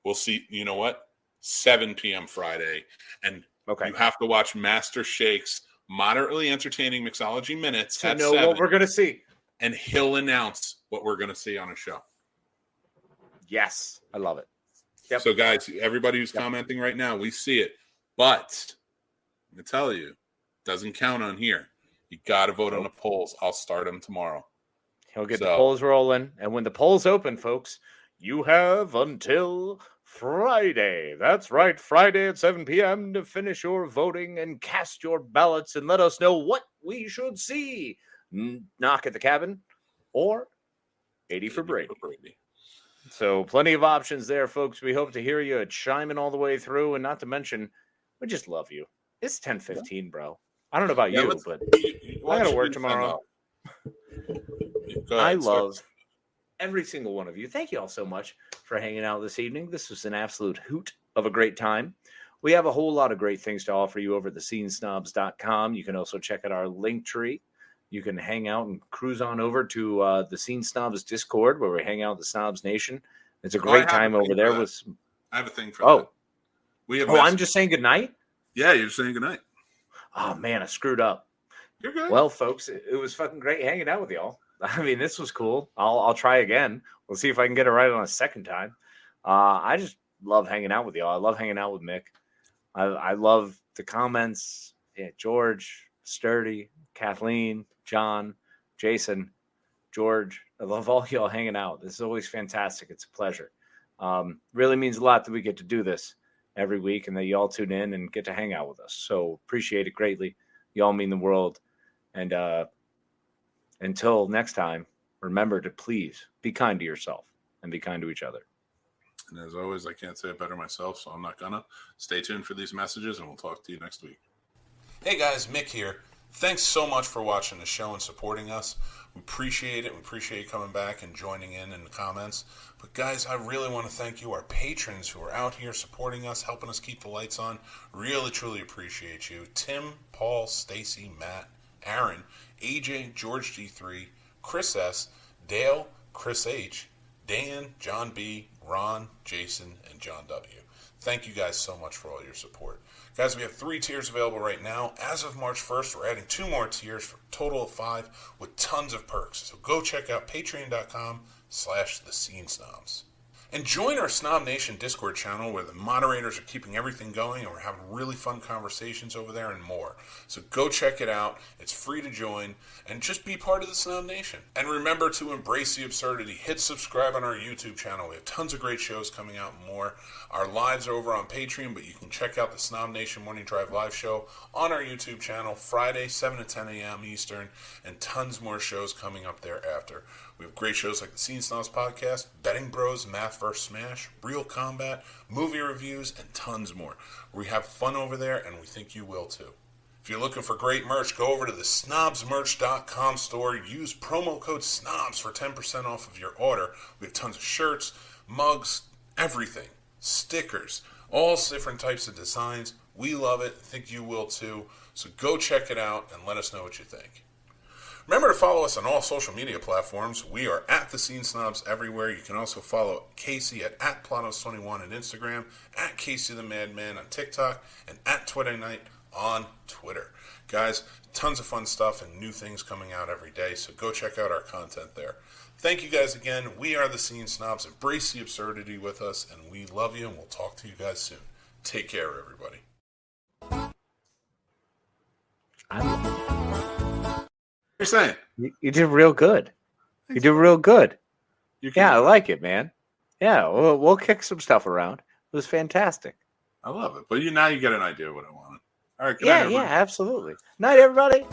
B: We'll see. You know what? 7 p.m. Friday. And you have to watch Master Shake's moderately entertaining Mixology Minutes
C: to know what we're going to see.
B: And he'll announce what we're going to see on a show.
C: Yes. I love it. Yep.
B: So, guys, everybody who's commenting right now, we see it. But I'm going to tell you, it doesn't count on here. You got to vote on the polls. I'll start them tomorrow.
C: He'll get the polls rolling. And when the polls open, folks, you have until Friday. That's right. Friday at 7 p.m. to finish your voting and cast your ballots and let us know what we should see. Knock at the Cabin or 80 for Brady. So plenty of options there, folks. We hope to hear you chiming all the way through. And not to mention, we just love you. It's 10:15, bro. I don't know about you, but I got to work tomorrow. I love every single one of you. Thank you all so much for hanging out this evening. This was an absolute hoot of a great time. We have a whole lot of great things to offer you over at thescenesnobs.com. You can also check out our Linktree. You can hang out and cruise on over to the Scene Snobs Discord where we hang out with the Snobs Nation. It's a great time over there.
B: I have a thing for that.
C: I'm just saying goodnight?
B: Yeah, you're saying goodnight.
C: Oh, man, I screwed up.
B: You're good.
C: Well, folks, it was fucking great hanging out with y'all. I mean, this was cool. I'll try again. We'll see if I can get it right on a second time. I just love hanging out with y'all. I love hanging out with Mick. I love the comments. Yeah, George, Sturdy, Kathleen, John, Jason, George. I love all y'all hanging out. This is always fantastic. It's a pleasure. Really means a lot that we get to do this every week and that y'all tune in and get to hang out with us. So appreciate it greatly. Y'all mean the world. And until next time, remember to please be kind to yourself and be kind to each other.
B: And as always, I can't say it better myself, so I'm not gonna. Stay tuned for these messages, and we'll talk to you next week. Hey guys, Mick here. Thanks so much for watching the show and supporting us. We appreciate it. We appreciate you coming back and joining in the comments. But guys, I really want to thank you, our patrons who are out here supporting us, helping us keep the lights on. Really, truly appreciate you. Tim, Paul, Stacy, Matt, Aaron, AJ, George G3, Chris S, Dale, Chris H, Dan, John B, Ron, Jason, and John W. Thank you guys so much for all your support. Guys, we have 3 tiers available right now. As of March 1st, we're adding 2 more tiers for a total of 5 with tons of perks. So go check out patreon.com/thescenesnobs. And join our Snob Nation Discord channel where the moderators are keeping everything going and we're having really fun conversations over there and more. So go check it out. It's free to join and just be part of the Snob Nation. And remember to embrace the absurdity. Hit subscribe on our YouTube channel. We have tons of great shows coming out and more. Our lives are over on Patreon, but you can check out the Snob Nation Morning Drive live show on our YouTube channel Friday, 7 to 10 a.m. Eastern, and tons more shows coming up thereafter. We have great shows like the Scene Snobs Podcast, Betting Bros, Math vs. Smash, Real Combat, movie reviews, and tons more. We have fun over there, and we think you will too. If you're looking for great merch, go over to the snobsmerch.com store. Use promo code SNOBS for 10% off of your order. We have tons of shirts, mugs, everything, stickers, all different types of designs. We love it. I think you will too. So go check it out and let us know what you think. Remember to follow us on all social media platforms. We are at The Scene Snobs everywhere. You can also follow Casey at Planos21 on Instagram, at Casey the Madman on TikTok, and at Twitter Night on Twitter. Guys, tons of fun stuff and new things coming out every day, so go check out our content there. Thank you guys again. We are The Scene Snobs. Embrace the absurdity with us, and we love you, and we'll talk to you guys soon. Take care, everybody. You're saying
C: You did real good. You did real good. Yeah, I like it, man. Yeah, we'll kick some stuff around. It was fantastic.
B: I love it. But now you get an idea of what I wanted. All right. Good
C: Yeah,
B: night, everybody.
C: absolutely. Night, everybody.